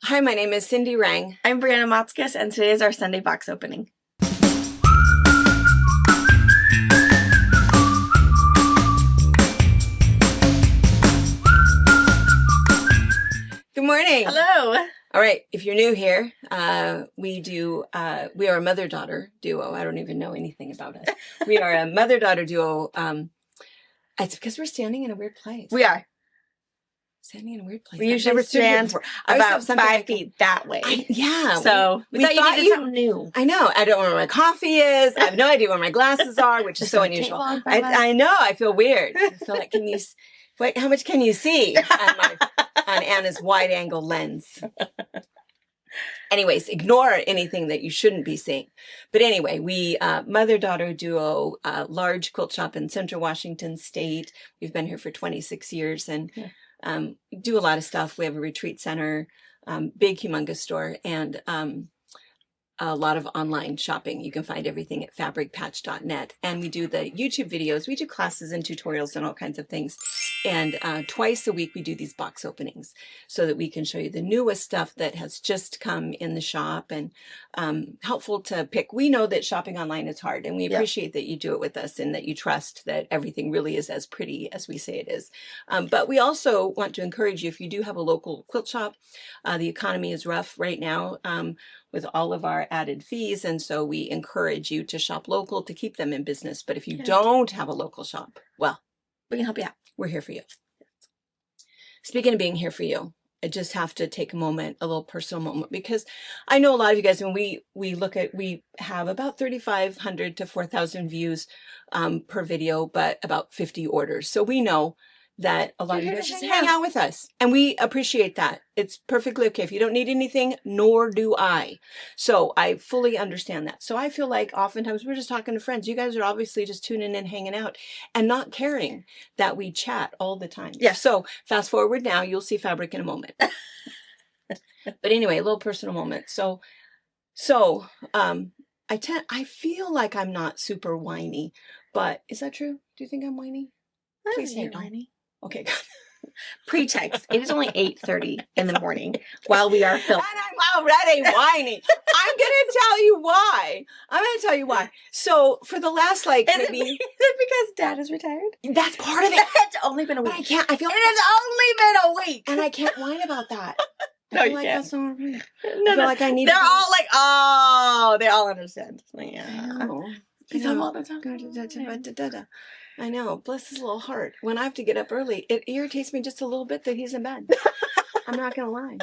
Hi, my name is Cindy Rang. I'm Brianna Motzkus, and today is our Sunday box opening. Good morning. Hello. All right, if you're new here, we are a mother-daughter duo. I don't even know anything about us. We are a mother-daughter duo. It's because we're standing in a weird place. We are. Standing in a weird place. We usually stand about 5 feet that way. Yeah. So we thought you needed something new. I know. I don't know where my coffee is. I have no idea where my glasses are, which is so unusual. I know. I feel weird. I feel like, how much can you see on Anna's wide-angle lens? Anyways, ignore anything that you shouldn't be seeing. But anyway, we mother-daughter duo, large quilt shop in Central Washington State. We've been here for 26 years and do a lot of stuff. We have a retreat center, big, humongous store, and a lot of online shopping. You can find everything at fabricpatch.net. And we do the YouTube videos. We do classes and tutorials and all kinds of things. And twice a week, we do these box openings so that we can show you the newest stuff that has just come in the shop and helpful to pick. We know that shopping online is hard, and we appreciate that you do it with us and that you trust that everything really is as pretty as we say it is. But we also want to encourage you, if you do have a local quilt shop, the economy is rough right now with all of our added fees. And so we encourage you to shop local to keep them in business. But if you don't have a local shop, well, we can help you out. We're here for you. Speaking of being here for you, I just have to take a moment, a little personal moment, because I know a lot of you guys, when we have about 3,500 to 4,000 views per video, but about 50 orders. So we know that a lot of you guys just hang out with us, and we appreciate that. It's perfectly okay. If you don't need anything, nor do I. So I fully understand that. So I feel like oftentimes we're just talking to friends. You guys are obviously just tuning in, hanging out, and not caring that we chat all the time. Yeah. So fast forward now, you'll see fabric in a moment. But anyway, a little personal moment. So I feel like I'm not super whiny, but is that true? Do you think I'm whiny? Please say whiny. Okay. Pretext. It is only 8:30 in the morning while we are filming. And I'm already whiny. I'm going to tell you why. So for the last, maybe... Is it because Dad is retired? That's part of it. It's only been a week. But I feel it has only been a week. And I can't whine about that. No, you can't. That's so rude. I feel like I need They're all like, oh, they all understand. Yeah. I know. He's home all the time. I know. Bless his little heart. When I have to get up early, it irritates me just a little bit that he's in bed. I'm not going to lie.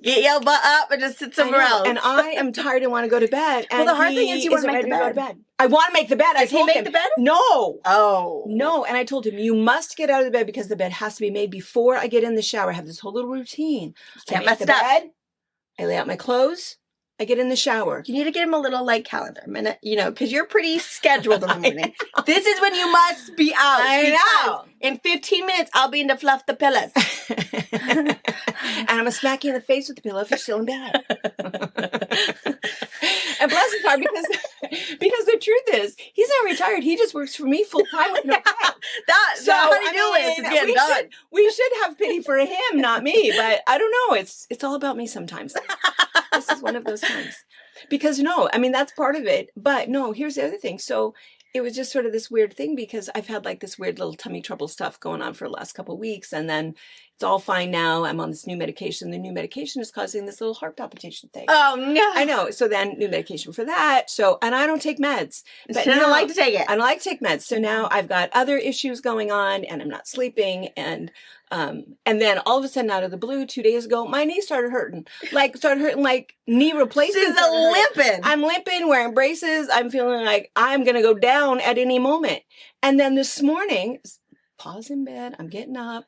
Get your butt up and just sit somewhere else. And I am tired and want to go to bed. And well, the hard thing is you want to make the bed. I want to make the bed. Does he make the bed? No. Oh. No. And I told him, you must get out of the bed because the bed has to be made before I get in the shower. I have this whole little routine. Can't mess it up. I lay out my clothes. I get in the shower. You need to get him a little calendar minute, because you're pretty scheduled in the morning. This is when you must be out. I know. In 15 minutes, I'll be in to fluff the pillows. And I'm going to smack you in the face with the pillow if you're still in bed. And bless his heart, because the truth is, he's not retired. He just works for me full time with no pay. So honey-do-list is getting done. We should have pity for him, not me. But I don't know. It's all about me sometimes. This is one of those times. Because that's part of it. But no, here's the other thing. So it was just sort of this weird thing because I've had this weird little tummy trouble stuff going on for the last couple of weeks. And then it's all fine now. I'm on this new medication. The new medication is causing this little heart palpitation thing. Oh, no. I know. So then new medication for that. And I don't take meds. But she doesn't like to take it. I don't like to take meds. So now I've got other issues going on and I'm not sleeping. And then all of a sudden out of the blue, 2 days ago, my knee started hurting. Knee replacement. She's limping. I'm limping, wearing braces. I'm feeling like I'm going to go down at any moment. And then this morning, pause in bed, I'm getting up,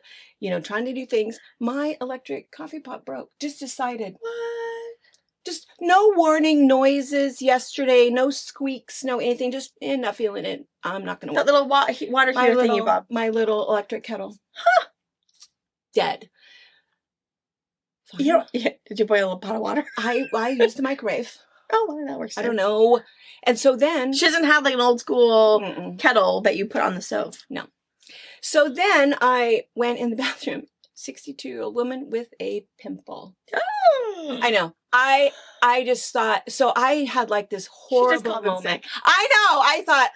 trying to do things. My electric coffee pot broke. Just decided. What? Just no warning noises yesterday, no squeaks, no anything. Just not feeling it. I'm not going to work. That little water heater thingy, Bob. My little electric kettle. Huh. Dead. Did you boil a little pot of water? I used the microwave. Oh, well, that works. I don't know. And so then she doesn't have an old school kettle that you put on the stove. No. So then I went in the bathroom. 62-year-old woman with a pimple. Oh. I know. I just thought, so I had like this horrible moment. I know. I thought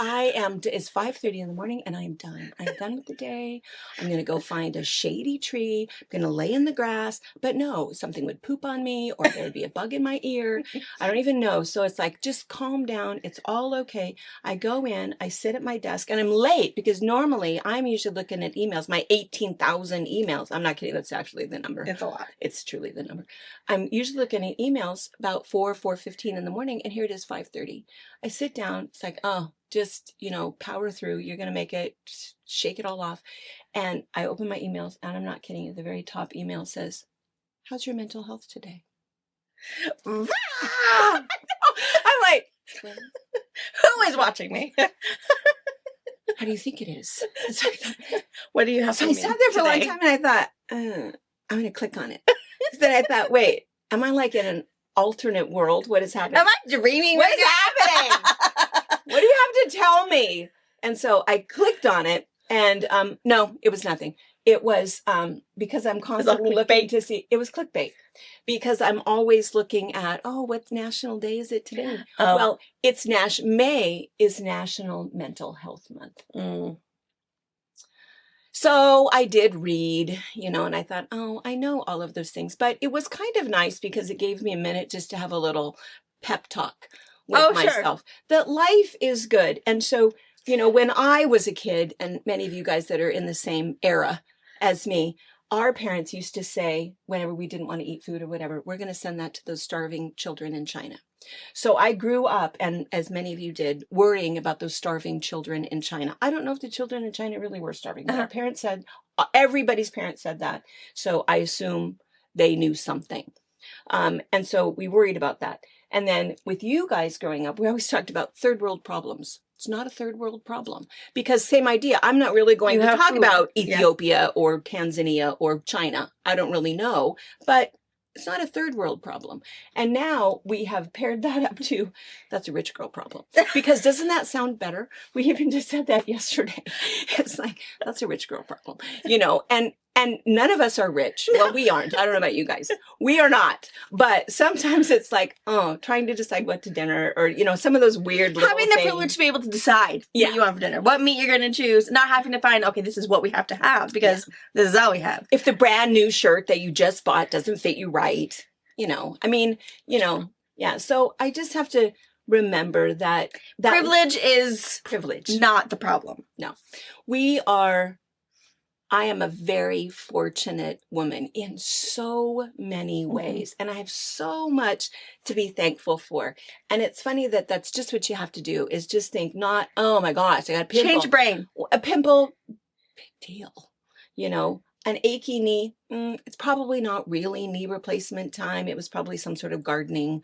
it's 5:30 in the morning and I am done. I'm done with the day. I'm going to go find a shady tree. I'm going to lay in the grass. But no, something would poop on me or there'd be a bug in my ear. I don't even know. So it's like, just calm down. It's all okay. I go in, I sit at my desk and I'm late because normally I'm usually looking at emails, my 18,000 emails. I'm not kidding. That's actually the number. It's a lot. It's truly the number. I'm usually looking at emails about 4:15 in the morning, and here it is 5:30. I sit down. It's like, oh, just, power through. You're going to make it. Just shake it all off. And I open my emails, and I'm not kidding you. The very top email says, how's your mental health today? I'm like, who is watching me? How do you think it is? What do you have? So I sat there for a long time, and I thought, I'm going to click on it. Then I thought, wait, am I like in an alternate world? What is happening? Am I dreaming? What is happening? What do you have to tell me? And so I clicked on it, and no, it was nothing. It was because I'm constantly looking to see. It was clickbait because I'm always looking at, what national day is it today? Oh. Well, it's May is National Mental Health Month. Mm. So I did read, and I thought, I know all of those things. But it was kind of nice because it gave me a minute just to have a little pep talk with myself. That life is good. And so, when I was a kid, and many of you guys that are in the same era as me, our parents used to say, whenever we didn't want to eat food or whatever, we're going to send that to those starving children in China. So I grew up, and as many of you did, worrying about those starving children in China. I don't know if the children in China really were starving, but our parents said, everybody's parents said that. So I assume they knew something. And so we worried about that. And then with you guys growing up, we always talked about third world problems. It's not a third world problem because same idea. I'm not really going to talk about Ethiopia or Tanzania or China. I don't really know, but it's not a third world problem. And now we have paired that up to, that's a rich girl problem. Because doesn't that sound better? We even just said that yesterday. It's like, that's a rich girl problem, and none of us are rich. Well, we aren't. I don't know about you guys. We are not. But sometimes it's like, trying to decide what to dinner or, some of those weird little having the privilege to be able to decide what you want for dinner, what meat you're going to choose, not having to find, okay, this is what we have to have because this is all we have. If the brand new shirt that you just bought doesn't fit you right, So I just have to remember that privilege is not the problem. No, I am a very fortunate woman in so many ways, and I have so much to be thankful for. And it's funny that that's just what you have to do is just think not, oh my gosh, I got a pimple. Change your brain. A pimple, big deal. An achy knee, it's probably not really knee replacement time. It was probably some sort of gardening,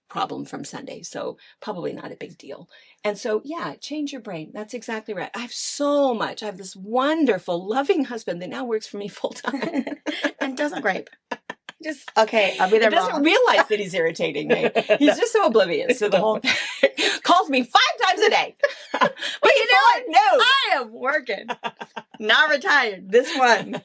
problem from Sunday. So probably not a big deal. And so, change your brain. That's exactly right. I have this wonderful, loving husband that now works for me full time. And doesn't gripe. Just, okay, I'll be there. Doesn't realize that he's irritating me. He's just so oblivious to the whole thing. Calls me 5 times a day. But you know what? No. I am working. Not retired. This one.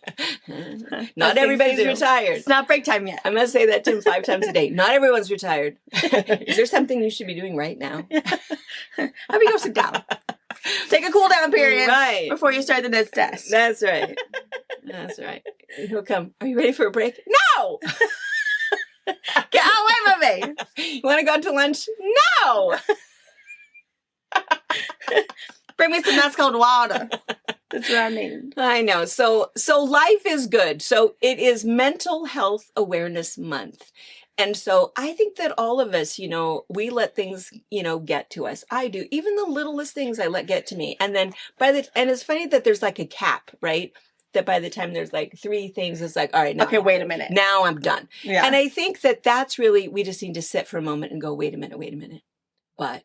Not everybody's retired. It's not break time yet. I must say that to him 5 times a day. Not everyone's retired. Is there something you should be doing right now? How about you go sit down? Take a cool down period before you start the next test. That's right. That's right. He'll come. Are you ready for a break? No! Get away from me! You want to go to lunch? No! Bring me some that's cold water. That's what I need. I know. So life is good. So it is Mental Health Awareness Month. And so I think that all of us, we let things, get to us. I do. Even the littlest things I let get to me. And then and it's funny that there's like a cap, right? That by the time there's like 3 things, it's like, all right, now. Okay, wait a minute. Now I'm done. Yeah. And I think that that's really, we just need to sit for a moment and go, wait a minute. But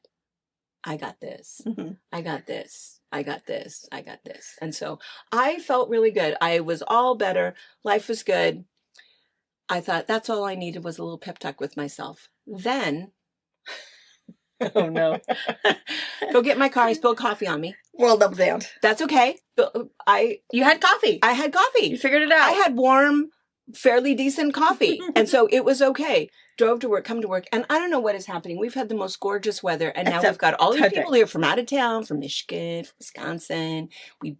I got this. Mm-hmm. I got this. And so I felt really good. I was all better. Life was good. I thought that's all I needed was a little pep talk with myself. Then, oh no, go get my car. I spilled coffee on me. Well, double down. That's okay. You had coffee. I had coffee. You figured it out. I had warm fairly decent coffee. And so it was okay. Drove to work, come to work. And I don't know what is happening. We've had the most gorgeous weather. And now we've got all these people here from out of town, from Michigan, from Wisconsin. We,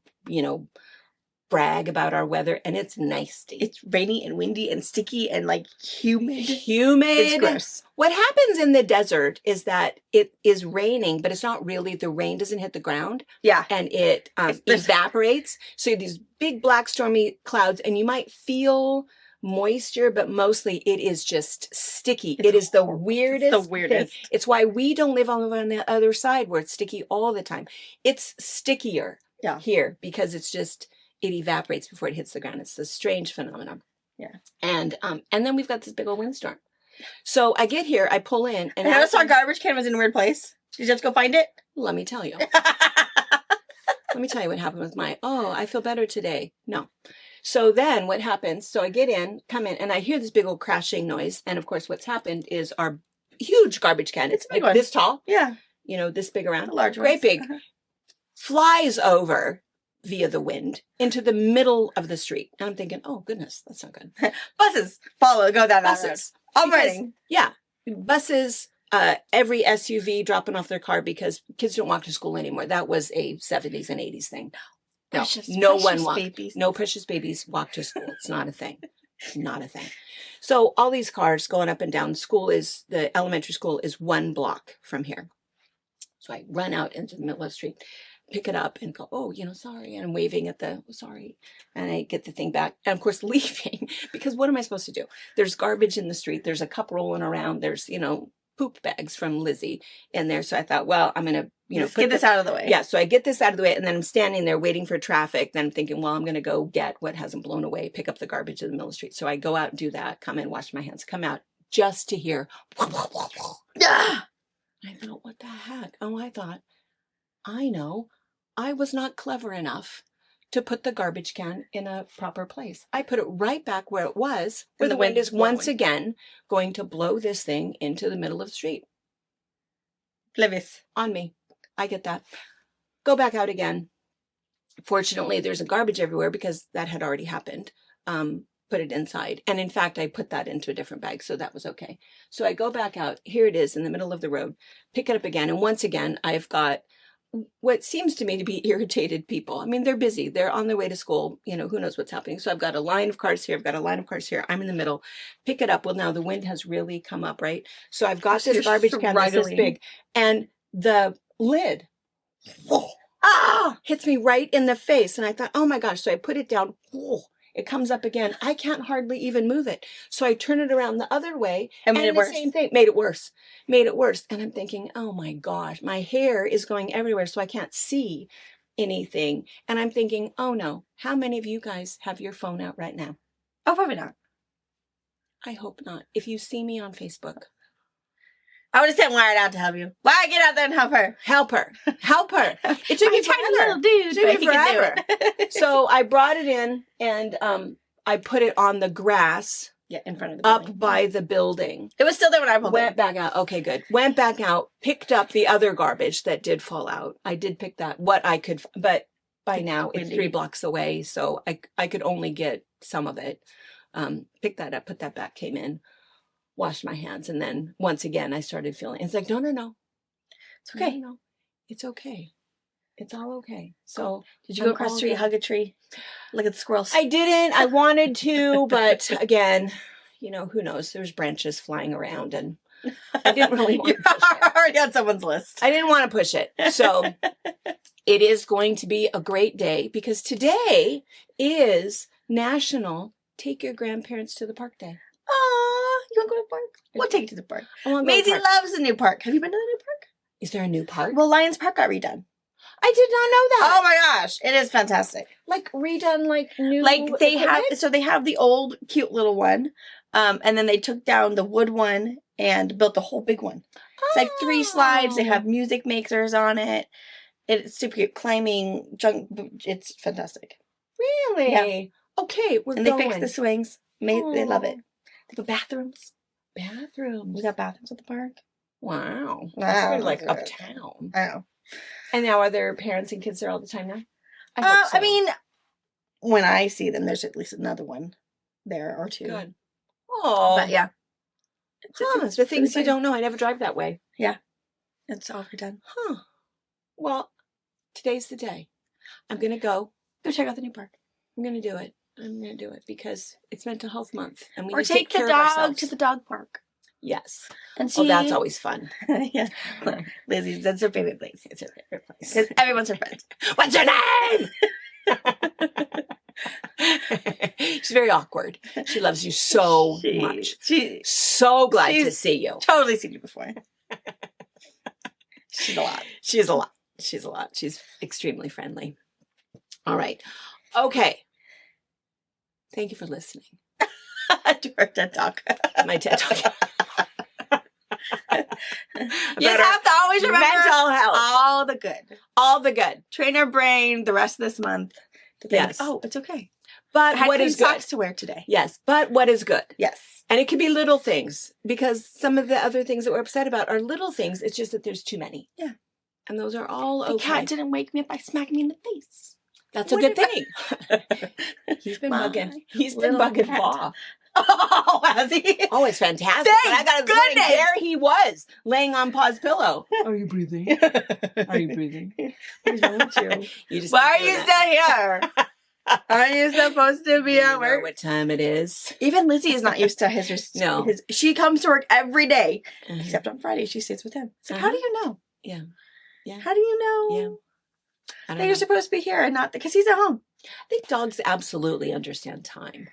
brag about our weather, and it's nasty. It's rainy and windy and sticky and like humid. It's gross. What happens in the desert is that it is raining, but it's not really, the rain doesn't hit the ground. Yeah. And it evaporates. So you have these big black stormy clouds, and you might feel moisture, but mostly it is just sticky. It is the weirdest. It's the weirdest. Thing. It's why we don't live on the other side where it's sticky all the time. It's stickier here because it's just, it evaporates before it hits the ground. It's a strange phenomenon. Yeah. And then we've got this big old windstorm. So I get here, I pull in, and I noticed our garbage can was in a weird place. Did you have to go find it? Let me tell you. Let me tell you what happened with I feel better today. No. So then what happens, so I get in, come in, and I hear this big old crashing noise. And of course, what's happened is our huge garbage can, it's like this tall. Yeah. This big around. The large Great big. Flies over via the wind into the middle of the street. And I'm thinking, oh goodness, that's not good. Buses go down that road. All morning. Yeah. Buses, every SUV dropping off their car because kids don't walk to school anymore. That was a 70s and 80s thing. No, no one walked. Babies. No precious babies walk to school. It's not a thing. Not a thing. So all these cars going up and down. The elementary school is 1 block from here. So I run out into the middle of the street, pick it up and go, sorry. And I'm waving at sorry. And I get the thing back. And of course, leaving, because what am I supposed to do? There's garbage in the street. There's a cup rolling around. There's, poop bags from Lizzie in there. So I thought, well, I'm going to, get this out of the way. Yeah. So I get this out of the way, and then I'm standing there waiting for traffic. Then I'm thinking, well, I'm going to go get what hasn't blown away, pick up the garbage in the middle of the street. So I go out and do that, come in, wash my hands, come out just to hear, I thought, what the heck? Oh, I thought, I know. I was not clever enough to put the garbage can in a proper place. I put it right back where it was, where the wind is once again going to blow this thing into the middle of the street. Oblivious. On me. I get that. Go back out again. Fortunately, there's a garbage everywhere because that had already happened. Put it inside. And in fact, I put that into a different bag, so that was okay. So I go back out. Here it is in the middle of the road. Pick it up again. And once again, I've got what seems to me to be irritated people. I mean, they're busy. They're on their way to school. Who knows what's happening. So I've got a line of cars here. I've got a line of cars here. I'm in the middle. Pick it up. Well, now the wind has really come up, right? So I've got this garbage can that's this big. And the lid hits me right in the face. And I thought, oh my gosh. So I put it down. It comes up again. I can't hardly even move it. So I turn it around the other way. And made it worse. Same thing. Made it worse. And I'm thinking, oh my gosh, my hair is going everywhere, so I can't see anything. And I'm thinking, oh no, how many of you guys have your phone out right now? Oh, probably not. I hope not. If you see me on Facebook, I would have sent Wired out to help you. Why get out there and help her? Help her. It took me tiny little dude. It took me forever. So I brought it in, and I put it on the grass. Yeah, in front of the building. Up by the building. It was still there when I pulled it. Went back out. Okay, good. Went back out, picked up the other garbage that did fall out. I did pick that, what I could, but by now it's 3 blocks away, so I could only get some of it. Picked that up, put that back, came in, washed my hands, and then once again I started feeling, it's like, no. It's okay. No. It's okay. It's all okay. So did you go across the street, hug a tree, look at the squirrels? I didn't. I wanted to, but again, who knows? There's branches flying around, and I didn't really want to push it. Already on someone's list. I didn't want to push it. So it is going to be a great day, because today is National Take Your Grandparents to the Park Day. Aw, you want to go to the park? We'll take you to the park. Maisie loves the new park. Have you been to the new park? Is there a new park? Well, Lions Park got redone. I did not know that. Oh my gosh, it is fantastic. Like redone, like new. Like they have the old cute little one, and then they took down the wood one and built the whole big one. It's like 3 slides. They have music makers on it. It's super cute. Climbing, junk. It's fantastic. Really? Yeah. Okay, and they fixed the swings. They love it. They have bathrooms. Bathrooms. We got bathrooms at the park. Wow. That's really like uptown. I know. And now are there parents and kids there all the time now? I hope so. I mean, when I see them, there's at least another one. there or two. Good. Oh. But yeah. It's the things you don't know. I never drive that way. Yeah. It's all done. Huh. Well, today's the day. I'm going to go check out the new park. I'm going to do it. I'm going to do it because it's Mental Health Month. And we or need to take take care the of dog ourselves. to the dog park. Yes. And see. Oh, that's always fun. Yeah. Lizzie's, that's her favorite place. It's her favorite place. Because everyone's her friend. What's your name? She's very awkward. She loves you so much. She's so glad to see you. Totally seen you before. She's a lot. She's a lot. She's a lot. She's extremely friendly. All right. Okay. Thank you for listening. To our TED Talk. My TED Talk. You just have to always remember mental health. all the good. All the good. Train our brain the rest of this month to think, Yes. oh, it's okay. But I what had is clean good? socks to wear today. Yes. But what is good? Yes. And it could be little things because some of the other things that we're upset about are little things. It's just that there's too many. Yeah. And those are all okay. The cat didn't wake me up by smacking me in the face. That's a good thing. He's been bugging. He's been bugging Paw. Oh, has he? Oh, it's fantastic. Thank I got him goodness. there he was, laying on Paw's pillow. Are you breathing? Are you breathing? What's wrong with you? You just Why are you still here? Are you supposed to be at work? What time it is? Even Lizzie is not used to his. No. She comes to work every day, Mhm. except on Friday. She sits with him. So how do you know? Yeah. Yeah. How do you know? Yeah. I don't That you're know. supposed to be here and not because he's at home. I think dogs absolutely understand time.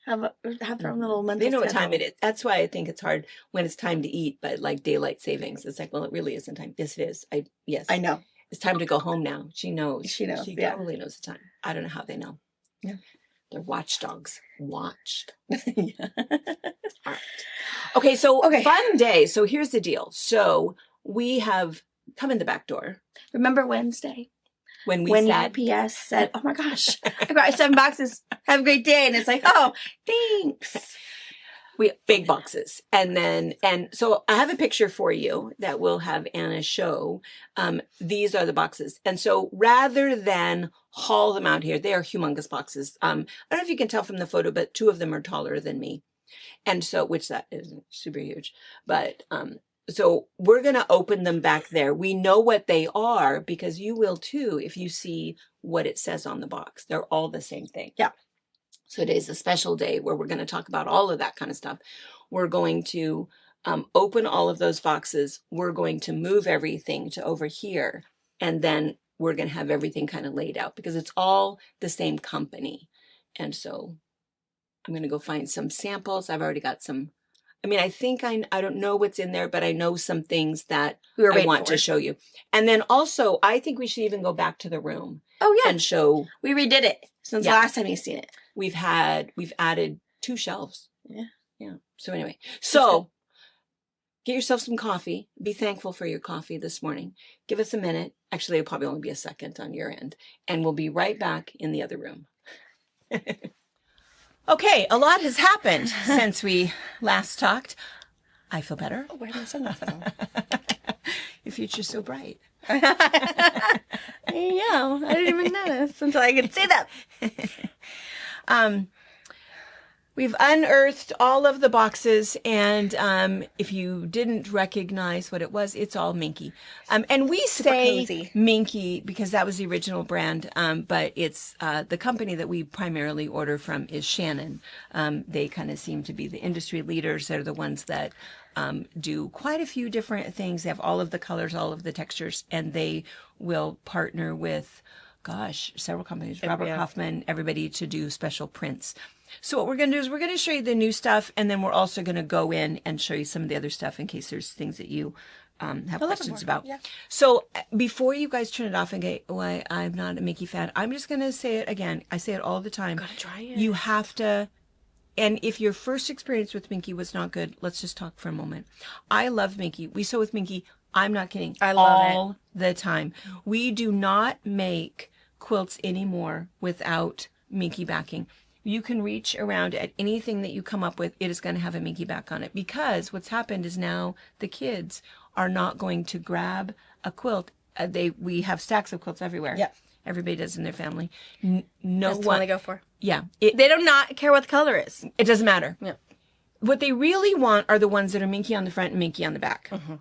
Have their own little mental. They know what time schedule. it is. That's why I think it's hard when it's time to eat, but like daylight savings. It's like, well, it really isn't time. Yes, it is. Yes. I know. It's time to go home now. She knows. She knows, She yeah. totally knows the time. I don't know how they know. Yeah. They're watchdogs. Watched. Yeah. All right. Okay, so Okay. fun day. So here's the deal. So we have come in the back door Remember Wednesday when we when said, UPS said, "Oh my gosh, I got 7 boxes. Have a great day," and it's like, "Oh, thanks." we big boxes. And so I have a picture for you that we'll have Anna show. These are the boxes. And so rather than haul them out here, they are humongous boxes. I don't know if you can tell from the photo, but 2 of them are taller than me. And so, which that isn't super huge, but, so we're going to open them back there. We know what they are because you will too if you see what it says on the box. They're all the same thing. Yeah. So today's a special day where we're going to talk about all of that kind of stuff. We're going to open all of those boxes. We're going to move everything to over here. And then we're going to have everything kind of laid out because it's all the same company. And so I'm going to go find some samples. I've already got some. I mean, I think I don't know what's in there, but I know some things that We were I waiting want for. to show you. And then also, I think we should even go back to the room Oh yeah, and show. we redid it since Yeah. the last time you've seen it. We've added 2 shelves. Yeah. Yeah. So anyway, so get yourself some coffee. Be thankful for your coffee this morning. Give us a minute. Actually, it'll probably only be a second on your end. And we'll be right back in the other room. Okay, a lot has happened since we last talked. I feel better. Oh, where did my sunglasses go? Your future's so bright. I know. I didn't even notice until I could see them. We've unearthed all of the boxes, and if you didn't recognize what it was, it's all Minky. And we say cozy. Minky because that was the original brand, but it's the company that we primarily order from is Shannon. They kind of seem to be the industry leaders. They're the ones that do quite a few different things. They have all of the colors, all of the textures, and they will partner with, several companies, Robert Kaufman, everybody to do special prints. So what we're going to do is we're going to show you the new stuff, and then we're also going to go in and show you some of the other stuff in case there's things that you have questions about. Yeah. So before you guys turn it off and go, oh, I'm not a Mickey fan, I'm just going to say it again. I say it all the time. Gotta try it. You have to, and if your first experience with Minky was not good, let's just talk for a moment. I love Minky. We sew with Minky. I'm not kidding. I love it. all the time. We do not make quilts anymore without Minky backing. You can reach around at anything that you come up with. It is going to have a Minky back on it because what's happened is now the kids are not going to grab a quilt. We have stacks of quilts everywhere. Yeah. Everybody does in their family. No That's one they go for. Yeah. They do not care what the color is. It doesn't matter. Yeah. What they really want are the ones that are minky on the front and minky on the back. Mm-hmm.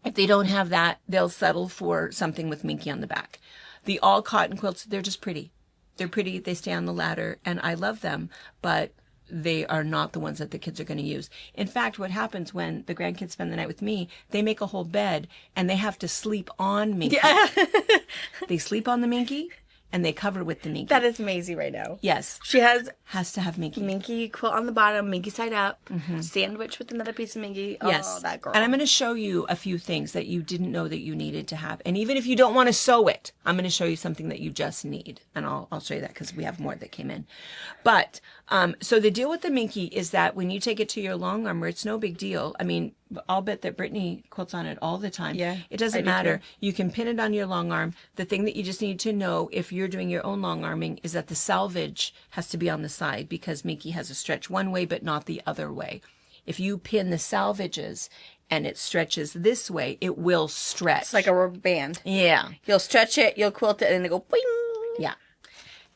If they don't have that, they'll settle for something with minky on the back. The all cotton quilts, they're just pretty. They're pretty. They stay on the ladder, and I love them, but they are not the ones that the kids are going to use. In fact, what happens when the grandkids spend the night with me, they make a whole bed, and they have to sleep on minky. Yeah. They sleep on the minky, and they cover with the minky. That is amazing right now. Yes. She has to have minky. Minky quilt on the bottom, minky side up, sandwich with another piece of minky. Yes. Oh, that girl. And I'm going to show you a few things that you didn't know that you needed to have. And even if you don't want to sew it, I'm going to show you something that you just need. And I'll show you that because we have more that came in. But, so the deal with the minky is that when you take it to your long armor, it's no big deal. I mean, I'll bet that Brittany quilts on it all the time. Yeah. It doesn't matter. You can pin it on your long arm. The thing that you just need to know if you're doing your own long arming is that the selvage has to be on the side because minky has a stretch one way but not the other way. If you pin the selvages and it stretches this way, it will stretch. It's like a rubber band. Yeah. You'll stretch it, you'll quilt it, and they go boing. Yeah.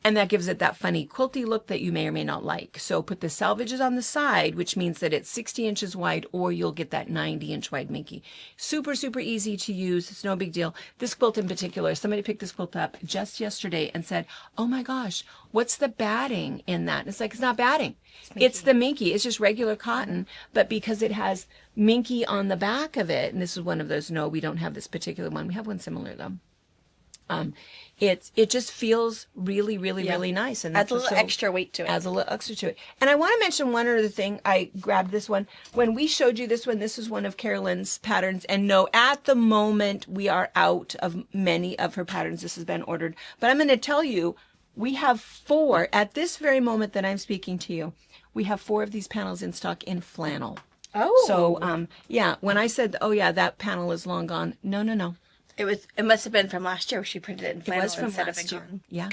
And that gives it that funny quilty look that you may or may not like. So put the selvages on the side, which means that it's 60 inches wide, or you'll get that 90-inch wide minky. Super, super easy to use. It's no big deal. This quilt in particular, somebody picked this quilt up just yesterday and said, oh my gosh, what's the batting in that? And it's like, it's not batting. It's the minky. It's just regular cotton. But because it has minky on the back of it, and this is one of those, no, we don't have this particular one. We have one similar though. It just feels really, really, really nice. And adds a little extra weight to it. Adds a little extra to it. And I want to mention one other thing. I grabbed this one. When we showed you this one, this is one of Carolyn's patterns. And no, at the moment, we are out of many of her patterns. This has been ordered. But I'm going to tell you, we have 4, at this very moment that I'm speaking to you, we have 4 of these panels in stock in flannel. Oh. So, yeah, when I said, oh yeah, that panel is long gone. No. It must have been from last year where she printed it in flannel instead of year. Yeah.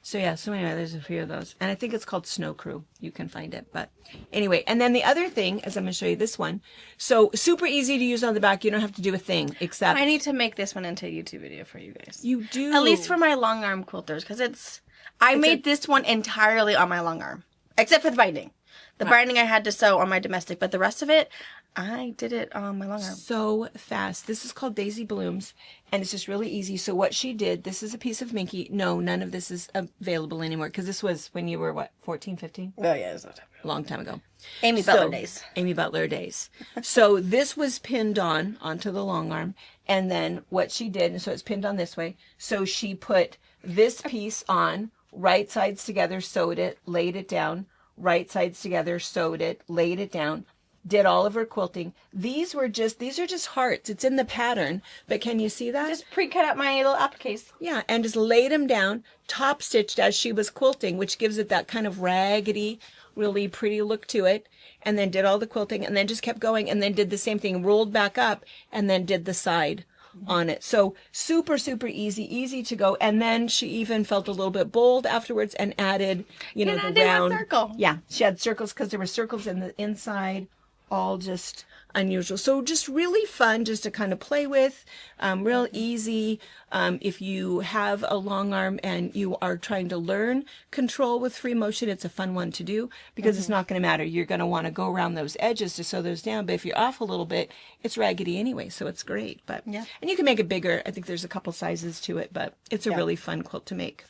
So anyway, there's a few of those. And I think it's called Snow Crew. You can find it. But anyway, and then the other thing, as I'm going to show you this one. So super easy to use on the back. You don't have to do a thing except. I need to make this one into a YouTube video for you guys. You do. At least for my long arm quilters, because I made this one entirely on my long arm. Except for the binding. The binding I had to sew on my domestic, but the rest of it, I did it on my long arm. So fast. This is called Daisy Blooms, and it's just really easy. So what she did, this is a piece of minky. No, none of this is available anymore, because this was when you were, 14, 15? Oh, yeah, it was a long time ago. Amy Butler days. Amy Butler days. So this was pinned onto the long arm, and then what she did, so it's pinned on this way, so she put this piece on, right sides together, sewed it, laid it down, right sides together, sewed it, laid it down, did all of her quilting. These are just hearts. It's in the pattern, but can you see that? Just pre-cut out my little appliques. Yeah, and just laid them down, top stitched as she was quilting, which gives it that kind of raggedy, really pretty look to it, and then did all the quilting, and then just kept going, and then did the same thing, rolled back up, and then did the side on it. So super, super easy to go. And then she even felt a little bit bold afterwards and added, the round. Circle. Yeah, she had circles because there were circles in the inside, all just unusual. So just really fun just to kind of play with, real easy. If you have a long arm and you are trying to learn control with free motion, it's a fun one to do because it's not going to matter. You're going to want to go around those edges to sew those down. But if you're off a little bit, it's raggedy anyway, so it's great. But yeah, and you can make it bigger. I think there's a couple sizes to it, but it's a really fun quilt to make.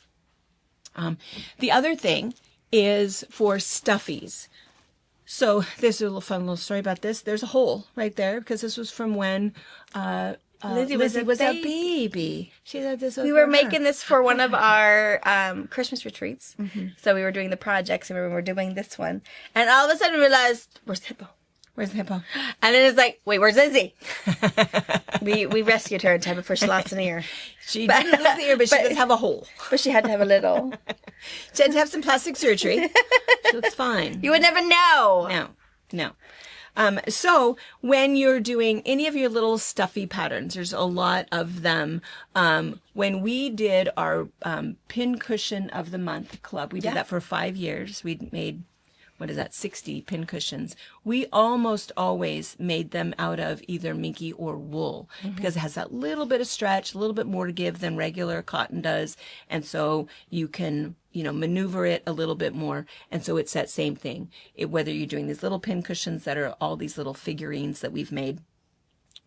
The other thing is for stuffies. So there's a fun little story about this. There's a hole right there because this was from when Lizzie was a baby. She had this. We were making this for one of our Christmas retreats. Mm-hmm. So we were doing the projects and we were doing this one. And all of a sudden we realized, where's the hippo? Where's the hippo? And then it's like, wait, where's Lizzie? we rescued her in time before she lost an ear. She didn't lose the ear, but she does have a hole. But she had to have a little. She had to have some plastic surgery. So it's fine. You would never know. No. So when you're doing any of your little stuffy patterns, there's a lot of them. When we did our pin cushion of the month club, we did that for 5 years. We made what is that, 60 pin cushions. We almost always made them out of either minky or wool because it has that little bit of stretch, a little bit more to give than regular cotton does. And so you can, maneuver it a little bit more. And so it's that same thing. Whether you're doing these little pin cushions that are all these little figurines that we've made,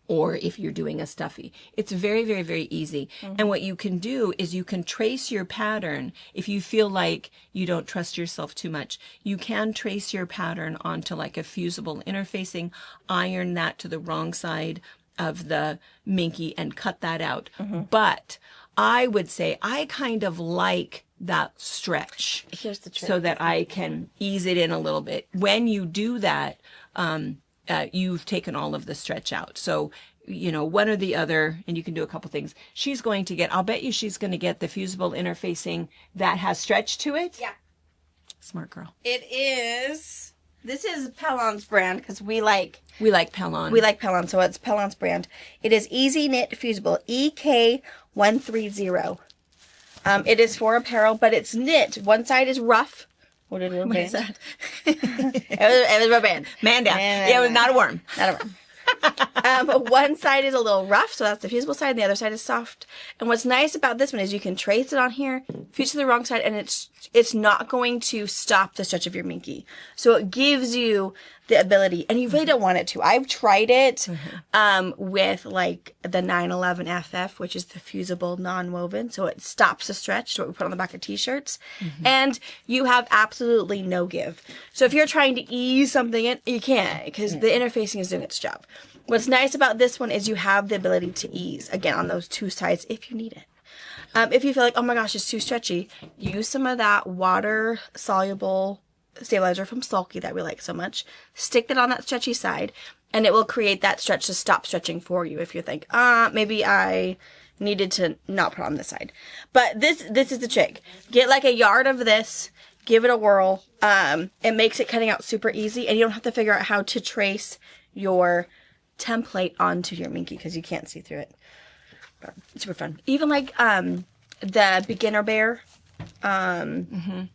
or if you're doing a stuffy. It's very, very, very easy. And what you can do is you can trace your pattern. If you feel like you don't trust yourself too much, you can trace your pattern onto like a fusible interfacing, iron that to the wrong side of the minky and cut that out. But I would say I kind of like that stretch. Here's the trick. So that I can ease it in a little bit. When you do that, you've taken all of the stretch out. So, one or the other, and you can do a couple things. I'll bet you she's going to get the fusible interfacing that has stretch to it. Yeah. Smart girl. This is Pellon's brand because we like Pellon. We like Pellon, so it's Pellon's brand. It is Easy Knit Fusible, EK130. It is for apparel, but it's knit. One side is rough. What is that? it was a band. Man down. Yeah, it was not a worm. Not a worm. But one side is a little rough, so that's the fusible side, and the other side is soft. And what's nice about this one is you can trace it on here, fuse to the wrong side, and it's not going to stop the stretch of your minky. So it gives you the ability, and you really don't want it to. I've tried it with like the 911 FF, which is the fusible non-woven, so it stops the stretch, so what we put on the back of t-shirts, and you have absolutely no give. So if you're trying to ease something in, you can't, because the interfacing is doing its job. What's nice about this one is you have the ability to ease, again, on those two sides if you need it. If you feel like, oh my gosh, it's too stretchy, use some of that water-soluble stabilizer from Sulky that we like so much. Stick that on that stretchy side, and it will create that stretch to stop stretching for you if you think, maybe I needed to not put on this side. But this is the trick. Get like a yard of this, give it a whirl. It makes it cutting out super easy, and you don't have to figure out how to trace your template onto your minky because you can't see through it. But it's super fun. Even like the beginner bear, Ben,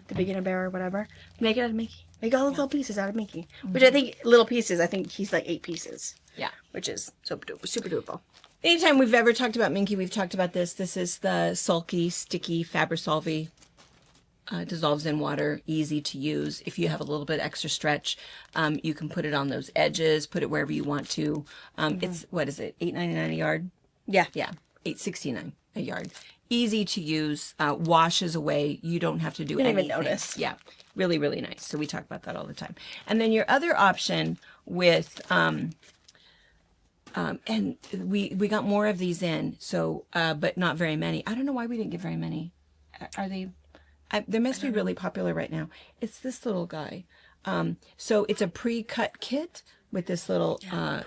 the beginner bear or whatever, make it out of Mickey. Make all those little pieces out of Mickey. Which I think, little pieces, I think he's like 8 pieces. Yeah. Which is super doable. Anytime we've ever talked about minky, we've talked about this. This is the Sulky Sticky Fabri-Solvi. Dissolves in water, easy to use. If you have a little bit extra stretch, you can put it on those edges, put it wherever you want to. It's, what is it, $8.99 a yard? Yeah. Yeah, $8.69 a yard. Easy to use, washes away. You don't have to do anything. Even notice. Yeah, really, really nice. So we talk about that all the time. And then your other option with, and we got more of these in, so, but not very many. I don't know why we didn't get very many. Are they... they must be really popular right now. It's this little guy. So it's a pre-cut kit with this little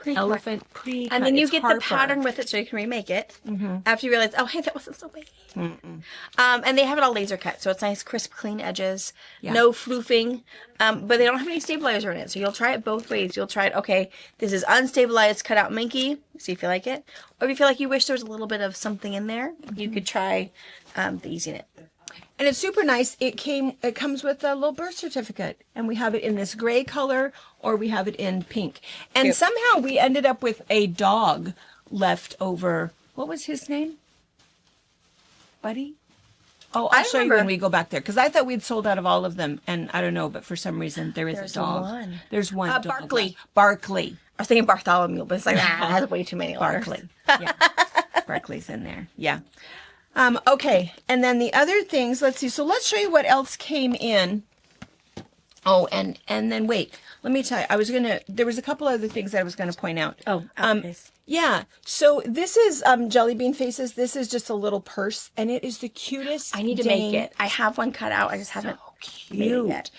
elephant pre-cut. And then you get the pattern with it so you can remake it after you realize, oh, hey, that wasn't so big. And they have it all laser cut, so it's nice, crisp, clean edges. Yeah. No floofing. But they don't have any stabilizer in it, so you'll try it both ways. You'll try it, okay, this is unstabilized cut out minky, see if you like it. Or if you feel like you wish there was a little bit of something in there, you could try the Easy Knit. And it's super nice. It comes with a little birth certificate, and we have it in this gray color, or we have it in pink. And somehow we ended up with a dog left over. What was his name? Buddy? Oh, I'll show you when we go back there, because I thought we'd sold out of all of them, and I don't know, but for some reason there's a dog. There's one dog. Barkley. Barkley. I was thinking Bartholomew, but it's like, that's way too many letters. Barkley. Yeah. Barkley's in there. Yeah. Okay, and then the other things, let's see. So let's show you what else came in. Oh, and then wait. Let me tell you. There was a couple other things that I was going to point out. Oh, yeah. So this is Jelly Bean Faces. This is just a little purse, and it is the cutest. I need to make it. I have one cut out. I just haven't made it yet.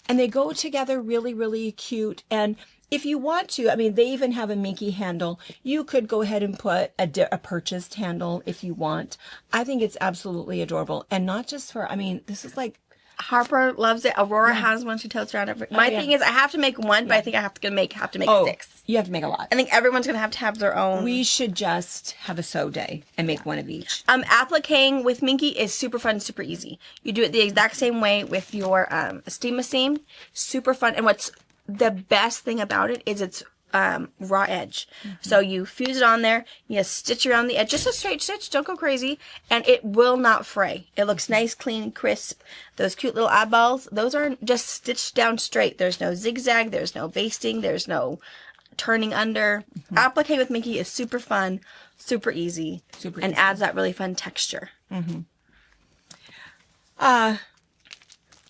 And they go together really, really cute. And if you want to, I mean, they even have a minky handle. You could go ahead and put a purchased handle if you want. I think it's absolutely adorable. And not just for, I mean, this is like Harper loves it. Aurora has one. She totes around every. My thing is, I have to make one, but I think I have to make 6. You have to make a lot. I think everyone's gonna have their own. We should just have a sew day and make one of each. Appliquing with Minky is super fun, super easy. You do it the exact same way with your steam machine. Super fun, and what's the best thing about it is it's raw edge. So you fuse it on there, you stitch around the edge, just a straight stitch, don't go crazy, and it will not fray. It looks nice, clean, crisp. Those cute little eyeballs, those are just stitched down straight. There's no zigzag, there's no basting, there's no turning under. Applique with Minky is super fun, super easy, and adds that really fun texture.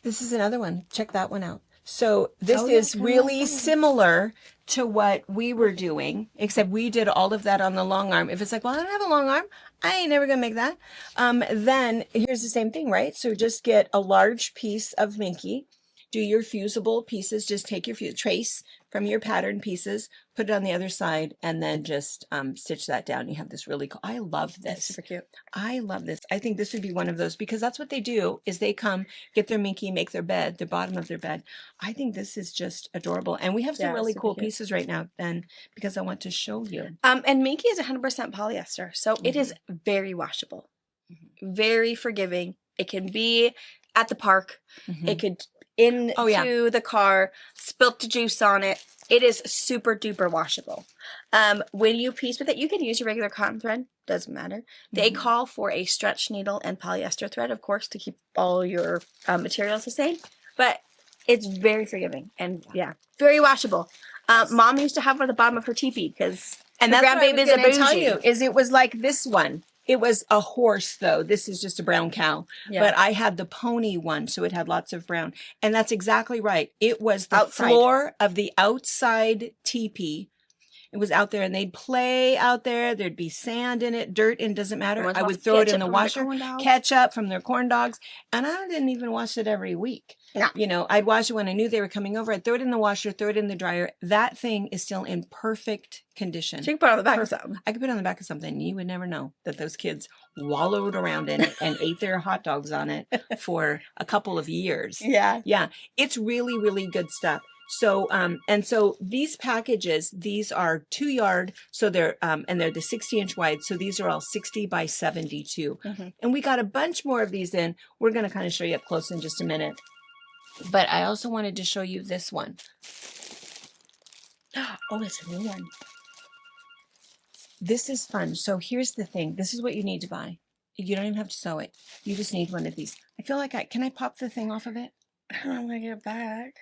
This is another one. Check that one out. So this is really similar to what we were doing, except we did all of that on the long arm. If it's like, well, I don't have a long arm, I ain't never gonna make that. Then here's the same thing, right? So just get a large piece of Minky, do your fusible pieces, just take your trace from your pattern pieces, put it on the other side, and then just stitch that down. You have this really cool, I love this. That's super cute. I love this. I think this would be one of those, because that's what they do, is they come, get their Minky, make their bed, the bottom of their bed. I think this is just adorable. And we have some really cool pieces right now, then, because I want to show you. And Minky is 100% polyester, so it is very washable, very forgiving. It can be at the park. It could into the car, spilt the juice on it. It is super duper washable. When you piece with it, you can use your regular cotton thread. Doesn't matter. They call for a stretch needle and polyester thread, of course, to keep all your materials the same. But it's very forgiving and very washable. Mom used to have one at the bottom of her teepee because her grandbabies are bougie. Tell you is it was like this one. It was a horse, though. This is just a brown cow. But I had the pony one, so it had lots of brown. And that's exactly right. It was the floor of the outside teepee. It was out there, and they'd play out there. There'd be sand in it, dirt, and it doesn't matter. I would throw it in the washer, ketchup from their corn dogs, and I didn't even wash it every week. No. You know, I'd wash it when I knew they were coming over. I'd throw it in the washer, throw it in the dryer. That thing is still in perfect condition. So you can put it on the back of something. I could put it on the back of something. You would never know that those kids wallowed around in it and ate their hot dogs on it for a couple of years. Yeah. Yeah. It's really, really good stuff. So, and so these packages, these are 2 yard. So they're, and they're the 60-inch wide. So these are all 60 by 72. And we got a bunch more of these in. We're going to kind of show you up close in just a minute. But I also wanted to show you this one. Oh, it's a new one. This is fun. So here's the thing. This is what you need to buy. You don't even have to sew it. You just need one of these. I feel like can I pop the thing off of it? I don't know how I'm going to get it back.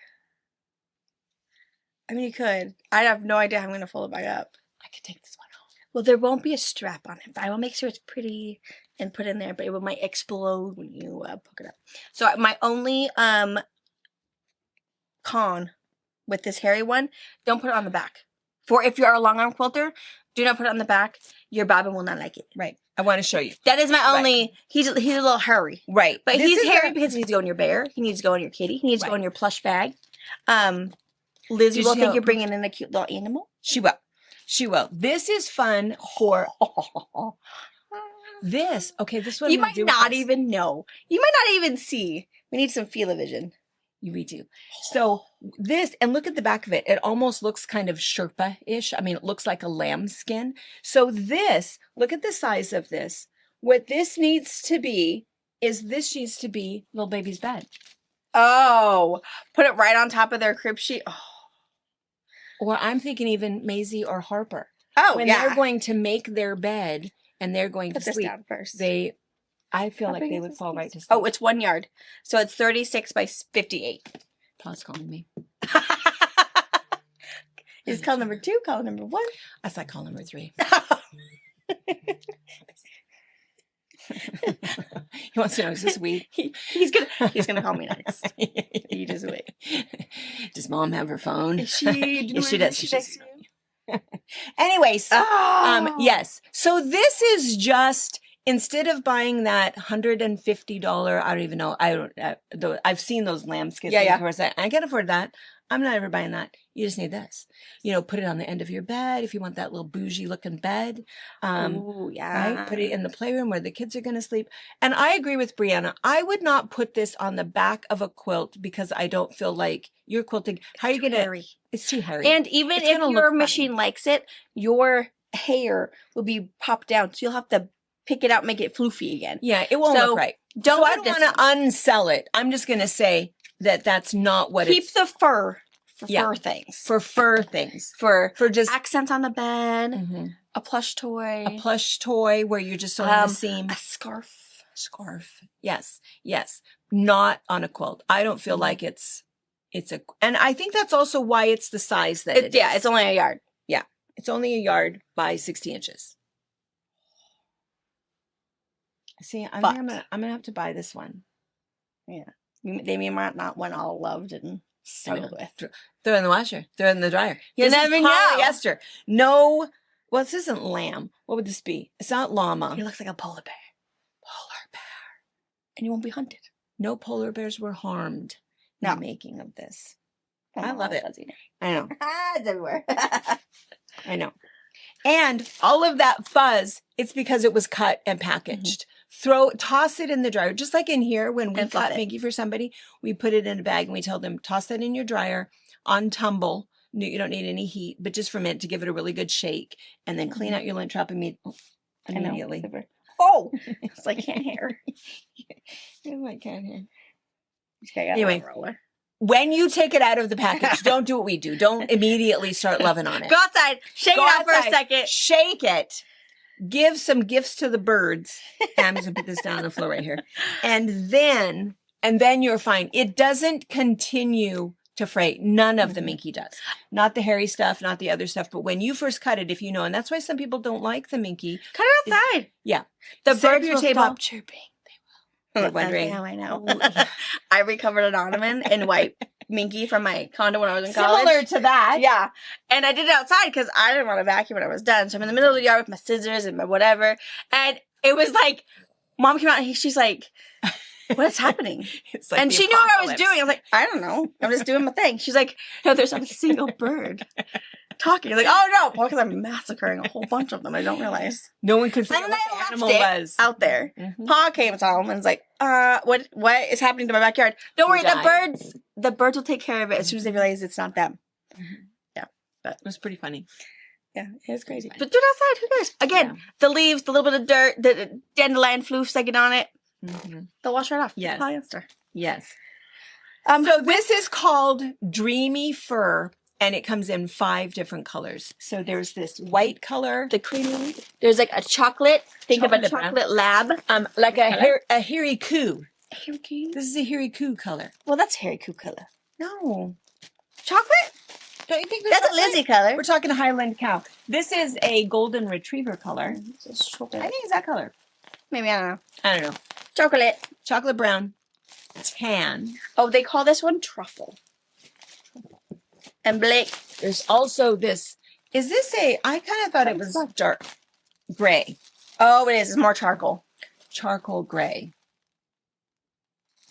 I mean, you could. I have no idea how I'm going to fold it back up. I could take this one off. Well, there won't be a strap on it, but I will make sure it's pretty and put in there, but it might explode when you poke it up. So my only con with this hairy one, don't put it on the back. For if you're a long arm quilter, do not put it on the back. Your bobbin will not like it. Right. I want to show you. That is my only, he's a little hairy. Right. But he's hairy because he needs to go in your bear. He needs to go in your kitty. He needs to go in your plush bag. Lizzie will think you're bringing in a cute little animal. She will. She will. This is fun for this. Okay, this one you might not even know. You might not even see. We need some feel-o-vision. We do. So this, and look at the back of it. It almost looks kind of Sherpa-ish. I mean, it looks like a lamb skin. So this, look at the size of this. What this needs to be is this needs to be little baby's bed. Oh, put it right on top of their crib sheet. Oh. Or I'm thinking even Maisie or Harper. Oh, when they're going to make their bed and they're going to sleep. This down first. I feel like they would fall right to sleep. Oh, it's 1 yard. So it's 36 by 58. Paul's calling me. Is call number 2, call number 1? I thought call number 3. He wants to know, is this weed? He's gonna call me next. You just wait. Does mom have her phone? She does. Anyways, yes. So this is just, instead of buying that $150, I don't even know. I've seen those lambskins. Yeah. Of course, I can't afford that. I'm not ever buying that. You just need this. You know, put it on the end of your bed if you want that little bougie looking bed. Oh, yeah. Right? Put it in the playroom where the kids are going to sleep. And I agree with Brianna. I would not put this on the back of a quilt because I don't feel like you're quilting. How are you going to? It's too hairy. And even if your machine likes it, your hair will be popped down. So you'll have to pick it out and make it floofy again. Yeah, it won't look right. I don't want to unsell it. I'm just going to say that that's not what Keep the fur for fur things. For fur things. For just accents on the bed. A plush toy. A plush toy where you're just sewing the seam. A scarf. Yes. Yes. Not on a quilt. I don't feel like it's and I think that's also why it's the size that it is. Yeah, it's only a yard. Yeah. It's only a yard by 60 inches. See, I'm gonna have to buy this one. Yeah. They may not want all loved and struggled with. Throw in the washer. Throw in the dryer. You never know. Polyester. No. Well, this isn't lamb. What would this be? It's not llama. He looks like a polar bear. And you won't be hunted. No polar bears were harmed in the making of this. I love it. I know. It's everywhere. I know. And all of that fuzz, it's because it was cut and packaged. Toss it in the dryer. Just like in here when we got Mickey for somebody, we put it in a bag and we tell them, toss that in your dryer on tumble. You don't need any heat, but just for a minute to give it a really good shake and then clean out your lint trap immediately. Oh, it's like cat hair. It's like cat hair. Anyway, when you take it out of the package, don't do what we do. Don't immediately start loving on it. Go outside. Shake it out for a second. Shake it. Give some gifts to the birds. I'm just going to put this down on the floor right here. And then you're fine. It doesn't continue to fray. None of the minky does. Not the hairy stuff, not the other stuff. But when you first cut it, if you know, and that's why some people don't like the minky. Cut it outside. Yeah. The birds will stop chirping. They will. You're wondering. How I know. I recovered an ottoman and white minky from my condo when I was in college. Similar to that. Yeah. And I did it outside because I didn't want to vacuum when I was done. So I'm in the middle of the yard with my scissors and my whatever. And it was like, Mom came out and she's like, what's happening? Like and she knew what I was doing. I was like, I don't know. I'm just doing my thing. She's like, no, there's not a single bird talking. I was like, oh no, because I'm massacring a whole bunch of them. I don't realize. No one could figure out what the animal was out there. Pa came home and was like, what is happening to my backyard? Don't worry, the birds will take care of it as soon as they realize it's not them. Yeah. But it was pretty funny. Yeah, it was crazy. But do it outside, who cares? Again, the leaves, the little bit of dirt, the dandelion floofs that get on it. They'll wash right off. Yes. Polyester. Yes. So this is called Dreamy Fur, and it comes in 5 different colors. So there's this white color, the creamy. There's like a chocolate. Think of a chocolate lab. Like a hairy coo. Hairy coo. This is a hairy coo color. Well, that's hairy coo color. No. Chocolate? Don't you think that's a Lizzie color? We're talking Highland cow. This is a golden retriever color. I think it's that color. Maybe, I don't know. I don't know. Chocolate brown. Tan. Oh, they call this one truffle. And Blake. There's also this. Is this I kind of thought it was dark gray. Oh, it is. It's more charcoal. Charcoal gray.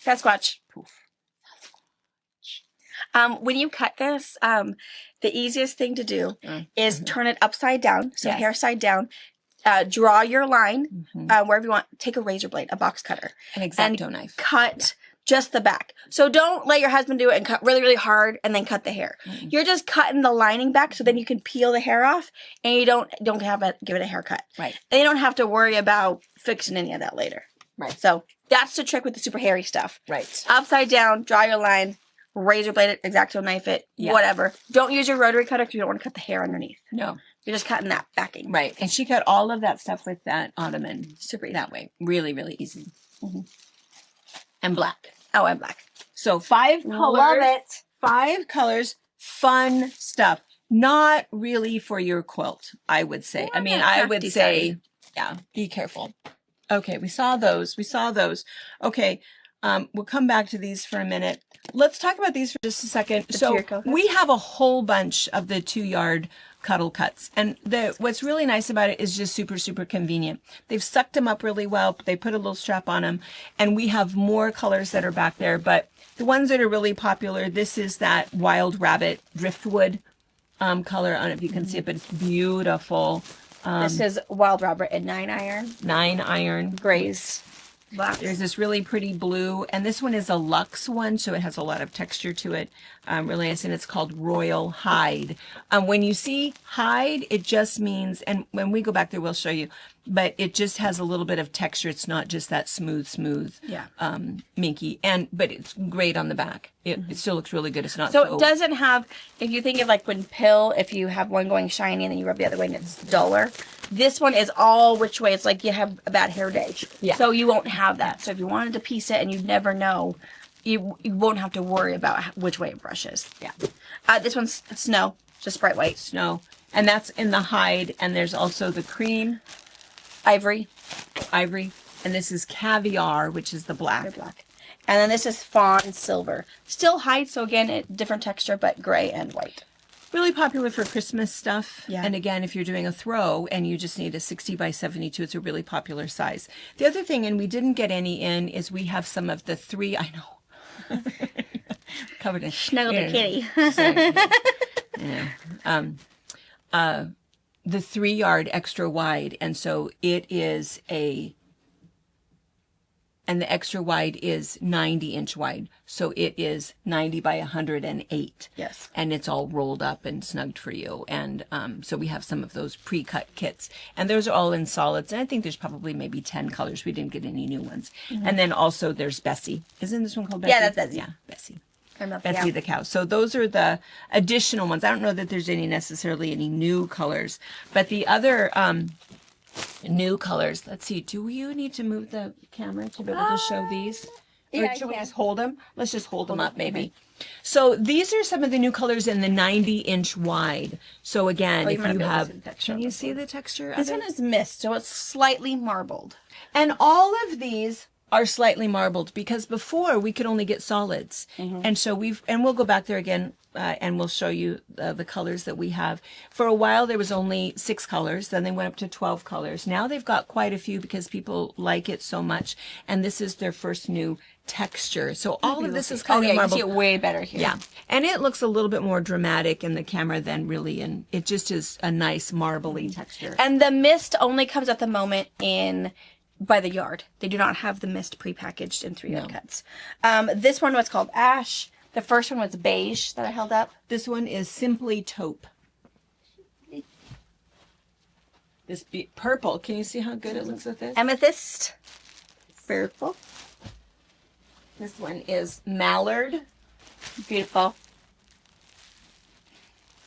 Sasquatch. Poof. When you cut this, the easiest thing to do is turn it upside down. So hair side down. Draw your line wherever you want. Take a razor blade, a box cutter. An X-Acto knife. Cut just the back. So don't let your husband do it and cut really, really hard and then cut the hair. You're just cutting the lining back so then you can peel the hair off and you don't have to give it a haircut. Right. And you don't have to worry about fixing any of that later. Right. So that's the trick with the super hairy stuff. Right. Upside down, draw your line, razor blade it, X-Acto knife it, whatever. Don't use your rotary cutter because you don't want to cut the hair underneath. No. You're just cutting that backing. Right. And she cut all of that stuff with that ottoman. Super easy. That way. Really, really easy. And black. Oh, and black. So 5 colors. Love it. 5 colors. Fun stuff. Not really for your quilt, I would say. I mean, I would say, be careful. Okay, we saw those. Okay. we'll come back to these for a minute. Let's talk about these for just a second. The So 2-yard cuddle cuts? we have a whole bunch of the 2-yard cuddle cuts. And what's really nice about it is just super, super convenient. They've sucked them up really well. They put a little strap on them. And we have more colors that are back there. But the ones that are really popular, this is that Wild Rabbit Driftwood color. I don't know if you can see it, but it's beautiful. This is Wild Rabbit and 9-iron. 9-iron. Grays. Blacks. There's this really pretty blue, and this one is a luxe one, so it has a lot of texture to it. Really nice, and it's called Royal Hide. When you see hide, it just means, and when we go back there, we'll show you, but it just has a little bit of texture. It's not just that smooth, Yeah. minky, but it's great on the back. It still looks really good. It's not So it doesn't have, if you think of like when pill, if you have one going shiny and then you rub the other way and it's duller. This one is all which way. It's like you have a bad hair day. Yeah. So you won't have that. So if you wanted to piece it and you never know, you won't have to worry about which way it brushes. Yeah. This one's snow, just bright white. Snow. And that's in the hide, and there's also the cream, Ivory. and this is caviar, which is the black. They're black. And then this is fawn silver. Still hide, so again, different texture, but gray and white. Really popular for Christmas stuff. Yeah. And again, if you're doing a throw and you just need a 60 by 72, it's a really popular size. The other thing, and we didn't get any in, is we have some of the 3, I know. Covered in. Snuggle the kitty. The 3-yard extra wide. And so it is and the extra wide is 90-inch wide. So it is 90 by 108. Yes. And it's all rolled up and snugged for you. And so we have some of those pre-cut kits. And those are all in solids. And I think there's probably maybe 10 colors. We didn't get any new ones. Mm-hmm. And then also there's Bessie. Isn't this one called Bessie? Yeah, that's Bessie. Yeah, Bessie. Bessie The cow. So those are the additional ones. I don't know that there's necessarily any new colors. But the other new colors, let's see, do you need to move the camera to be able to show these? Yeah, or should we I can. just hold them? Let's just hold them up maybe. So these are some of the new colors in the 90-inch wide. So again, if you have, can you see the texture? This one is mist, so it's slightly marbled. And all of these are slightly marbled because before we could only get solids. Mm-hmm. And so we'll go back there again and we'll show you the colors that we have. For a while, there was only 6 colors. Then they went up to 12 colors. Now they've got quite a few because people like it so much. And this is their first new texture. So all of this is kind of marbled. You can see it way better here. Yeah. And it looks a little bit more dramatic in the camera than really in, it just is a nice marbly texture. And the mist only comes at the moment by the yard. They do not have the mist prepackaged in 3-yard cuts. This one was called Ash. The first one was Beige that I held up. This one is Simply Taupe. This purple. Can you see how good it looks with this? Amethyst. Purple. This one is Mallard. Beautiful.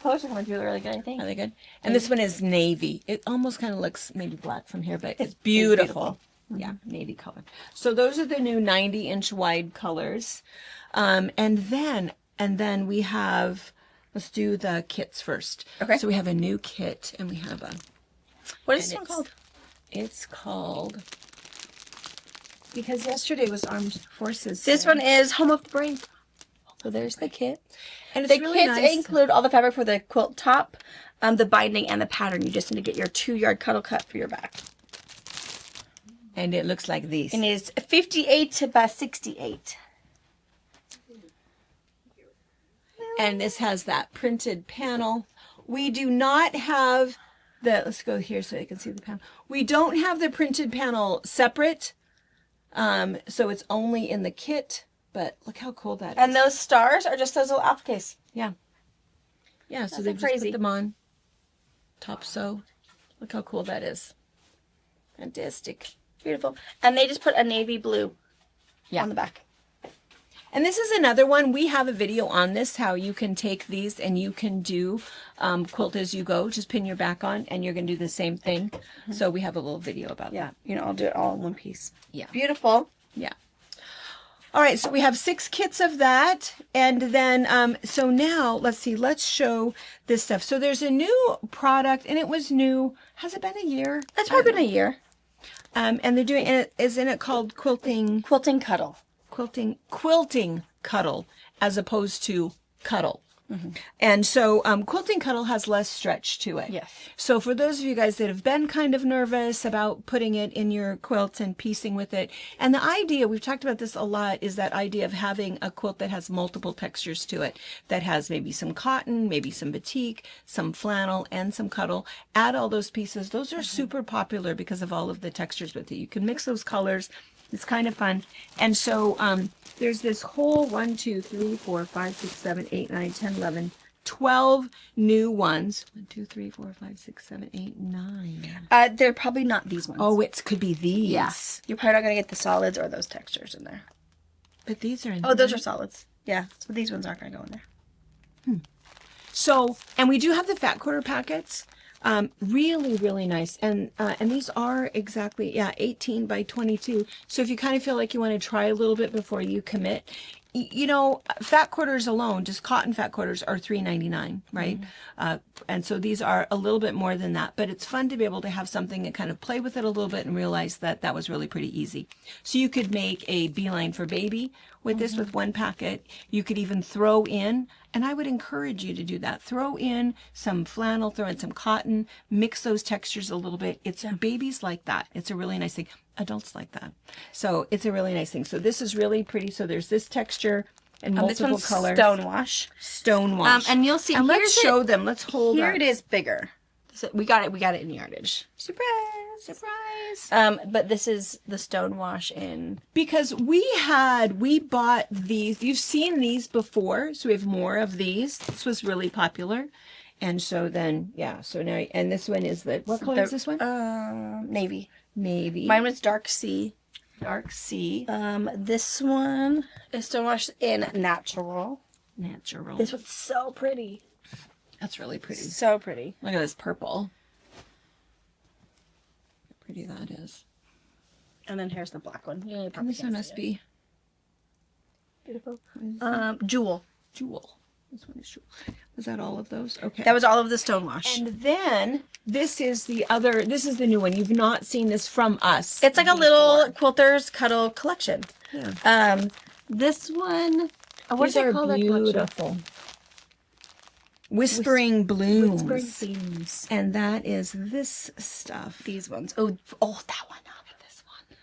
Colors are coming through really good, I think. Are they good? And this one is Navy. It almost kind of looks maybe black from here, but it's beautiful. Yeah, navy color. So those are the new 90-inch wide colors. And then we have, let's do the kits first. Okay. So we have a new kit and we have What is this one called? It's called, because yesterday was Armed Forces. This one is Home of the Brave. So there's the kit. And it's The really kits nice. include all the fabric for the quilt top, the binding, and the pattern. You just need to get your 2-yard cuddle cut for your back. And it looks like these. And it is 58 by 68. And this has that printed panel. We do not have the, let's go here so you can see the panel. We don't have the printed panel separate. So it's only in the kit, but look how cool that is. And those stars are just those little appliques. Yeah. Yeah, so That's they've crazy. just put them on. Top sew. Look how cool that is. Fantastic. Beautiful. And they just put a navy blue on the back. And this is another one. We have a video on this, how you can take these and you can do quilt as you go. Just pin your back on and you're going to do the same thing. So we have a little video about that. You know, I'll do it all in one piece. Yeah. Beautiful. Yeah. All right, so we have 6 kits of that. And then, so now, let's see, let's show this stuff. So there's a new product, and it was new. Has it been a year? It's probably been a year. And they're doing, and isn't it called Quilting Quilting Cuddle. quilting cuddle as opposed to cuddle. And so quilting cuddle has less stretch to it. Yes. So for those of you guys that have been kind of nervous about putting it in your quilts and piecing with it, and the idea, we've talked about this a lot, is that idea of having a quilt that has multiple textures to it, that has maybe some cotton, maybe some batik, some flannel, and some cuddle. Add all those pieces. Those are super popular because of all of the textures with it. You can mix those colors. It's kind of fun. And so there's this whole 1, 2, 3, 4, 5, 6, 7, 8, 9, 10, 11, 12 new ones. 1, 2, 3, 4, 5, 6, 7, 8, 9. They're probably not these ones. Oh, it could be these. Yeah. You're probably not going to get the solids or those textures in there. But these are in Oh, those are solids. Yeah. So these ones aren't going to go in there. So, and we do have the fat quarter packets. Really, really nice. And these are exactly, 18 by 22. So if you kind of feel like you want to try a little bit before you commit, you know, fat quarters alone, just cotton fat quarters are $3.99, right? And so these are a little bit more than that, but it's fun to be able to have something and kind of play with it a little bit and realize that that was really pretty easy. So you could make a beeline for baby with this with one packet. You could even throw in, and I would encourage you to do that. Throw in some flannel, throw in some cotton, mix those textures a little bit. It's babies like that. It's a really nice thing. Adults like that. So it's a really nice thing. So this is really pretty. So there's this texture and multiple this one's colors. Stonewash. Stonewash. And you'll see. And let's here's show it. them. Let's hold Here up. it is bigger. So we got it in yardage. Surprise! Surprise. But this is the Stonewash in. Because we bought these. You've seen these before, so we have more of these. This was really popular. And so then, so now, and this one is what color is this one? Navy. Navy. Mine was dark sea. Dark sea. This one is Stonewash in natural. Natural. This one's so pretty. That's really pretty. So pretty. Look at this purple. How pretty that is. And then here's the black one. Yeah, And this one must be beautiful. Jewel. Jewel. This one is Jewel. Was that all of those? Okay. That was all of the Stonewash. And then this is the new one. You've not seen this from us. It's like a little Quilters Cuddle collection. Yeah. This one. What These do they are call that collection? beautiful. Whispering blooms. Whispering blooms. And that is this stuff. These ones. Oh, that one. Look at this one.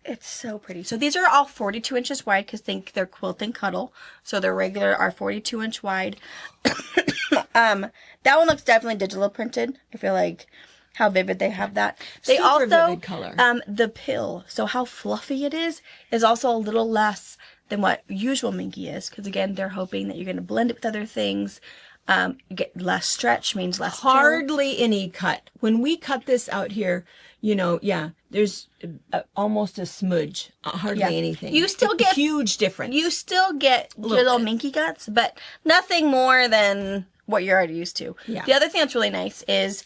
It's so pretty. So these are all 42 inches wide because they're quilt and cuddle. So the regular are 42 inch wide. That one looks definitely digital printed. I feel like how vivid they have that. They Super also vivid color. The pill. So how fluffy it is also a little less than what usual Minky is. Because again, they're hoping that you're going to blend it with other things. You get less stretch, means less pill. Hardly any cut. When we cut this out here, there's almost a smudge. Hardly anything. You still get huge difference. You still get little Minky cuts, but nothing more than what you're already used to. Yeah. The other thing that's really nice is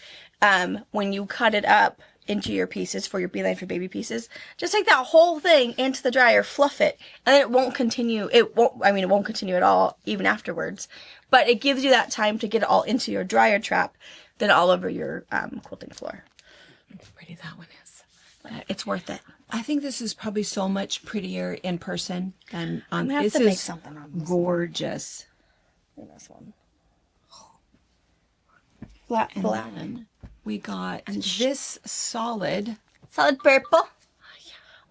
when you cut it up into your pieces for your beeline for baby pieces, just take that whole thing into the dryer, fluff it, and then it won't continue. It won't continue at all even afterwards. But it gives you that time to get it all into your dryer trap, then all over your quilting floor. Look how pretty that one is. It's worth it. I think this is probably so much prettier in person than on. I'm gonna have This to make is something on this gorgeous. in this one. Flat And black. then we got this solid. Solid purple.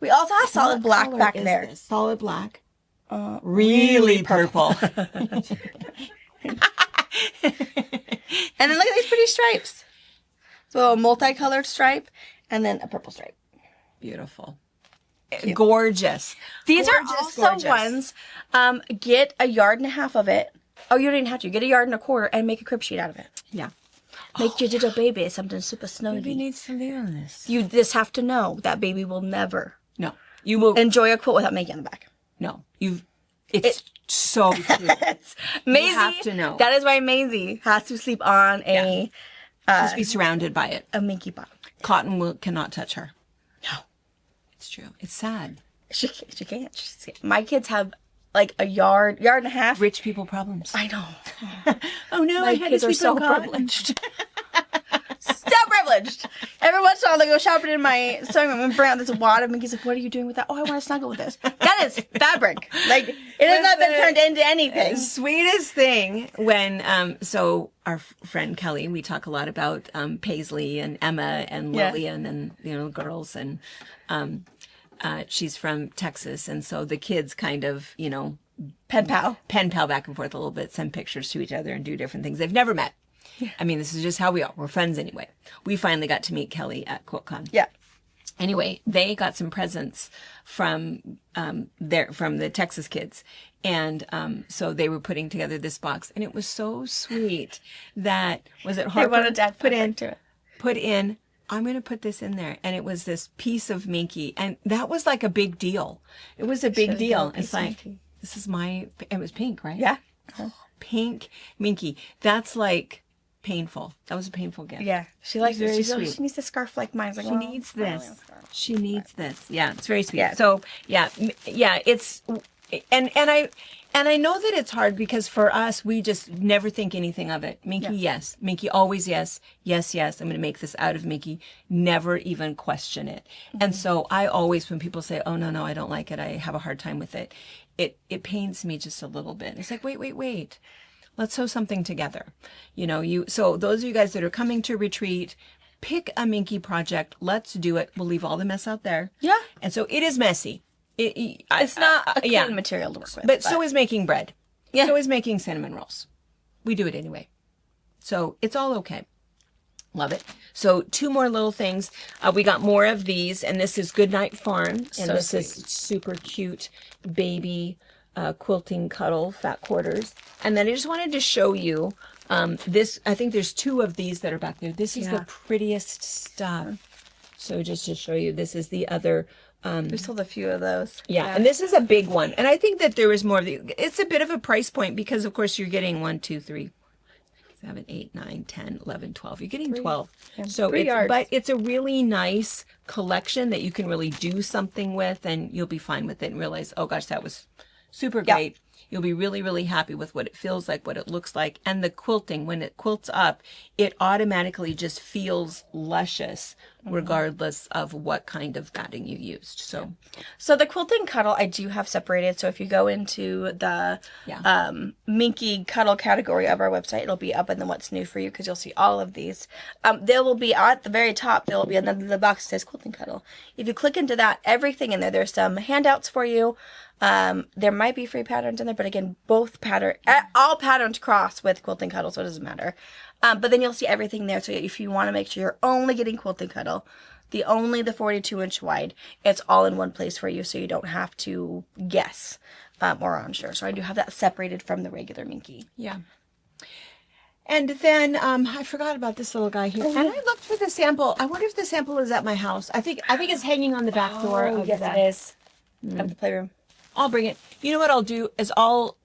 We also have solid What black color back is there. this? Solid black. Really purple. And then look at these pretty stripes. So a multicolored stripe and then a purple stripe. Beautiful. Gorgeous. These Gorgeous, are also gorgeous. ones, get a yard and a half of it. Oh, you don't even have to. Get a yard and a quarter and make a crib sheet out of it. Yeah. Make your little baby something super We snuggy. need something on this. You just have to know that baby will never No. You will. enjoy a quilt without Maggie on the back. No. It's so cute. Maisie, have to know. That is why Maisie has to sleep on Just be surrounded by it. a Minky bottom. Cotton cannot touch her. No. It's true. It's sad. She can't. My kids have like a yard and a half. Rich people problems. I know. Oh no, My I had to kids are sleep so on cotton. privileged. So privileged. Every once all that go shopping in my sewing room and bring out this wad of Mickey's like, what are you doing with that? Oh, I want to snuggle with this. That is fabric. Like, it has not been turned into anything. Sweetest thing when, so our friend Kelly, we talk a lot about Paisley and Emma and Lillian and, girls. And she's from Texas. And so the kids kind of, Pen pal back and forth a little bit, send pictures to each other and do different things. They've never met. Yeah. I mean, this is just how we are. We're friends anyway. We finally got to meet Kelly at QuiltCon. Yeah. Anyway, they got some presents from the Texas kids. And so they were putting together this box. And it was so sweet that, was it Harper? They wanted Dad put in, I'm going to put this in there. And it was this piece of Minky. And that was like a big deal. It was a big deal. It's like, this is it was pink, right? Yeah. Pink Minky. That's like painful. That was a painful gift. Yeah. She likes very it. sweet. She needs a scarf like mine. Like, she needs this. She needs this. Yeah, it's very sweet. Yeah. So it's and I know that it's hard because for us, we just never think anything of it. Minky, yes. Minky, always yes. Yes, yes. I'm going to make this out of Minky. Never even question it. Mm-hmm. And so I always, when people say, oh, no, I don't like it, I have a hard time with it, it pains me just a little bit. It's like, wait. Let's sew something together. So those of you guys that are coming to retreat, pick a Minky project. Let's do it. We'll leave all the mess out there. Yeah. And so it is messy. It's not a clean material to work with. But so is making bread. Yeah. So is making cinnamon rolls. We do it anyway. So it's all okay. Love it. So 2 more little things. We got more of these, and this is Goodnight Farm. And this is super cute baby quilting cuddle fat quarters. And then I just wanted to show you this. I think there's 2 of these that are back there. This is the prettiest stuff. So just to show you, this is the other. We sold a few of those. Yeah, and this is a big one. And I think that there is more of these. It's a bit of a price point because, of course, you're getting 1, 2, 3, 7, 8, 9, 10, 11, 12. You're getting 12. So but it's a really nice collection that you can really do something with, and you'll be fine with it and realize, oh gosh, that was super great. Yeah. You'll be really, really happy with what it feels like, what it looks like. And the quilting, when it quilts up, it automatically just feels luscious, regardless of what kind of batting you used. So the quilting cuddle, I do have separated. So if you go into the Minky cuddle category of our website, it'll be up in the What's New for You, because you'll see all of these. There will be at the very top, there will be the box that says quilting cuddle. If you click into that, everything in there, there's some handouts for you. There might be free patterns in there, but again, all patterns cross with quilting cuddle, so it doesn't matter. But then you'll see everything there. So if you want to make sure you're only getting quilting cuddle, the 42-inch wide, it's all in one place for you, so you don't have to guess or unsure. So I do have that separated from the regular Minky. Yeah. And then I forgot about this little guy here. And I looked for the sample. I wonder if the sample is at my house. I think it's hanging on the back door. Oh, yes, it is. Of the playroom. I'll bring it. You know what I'll do is I'll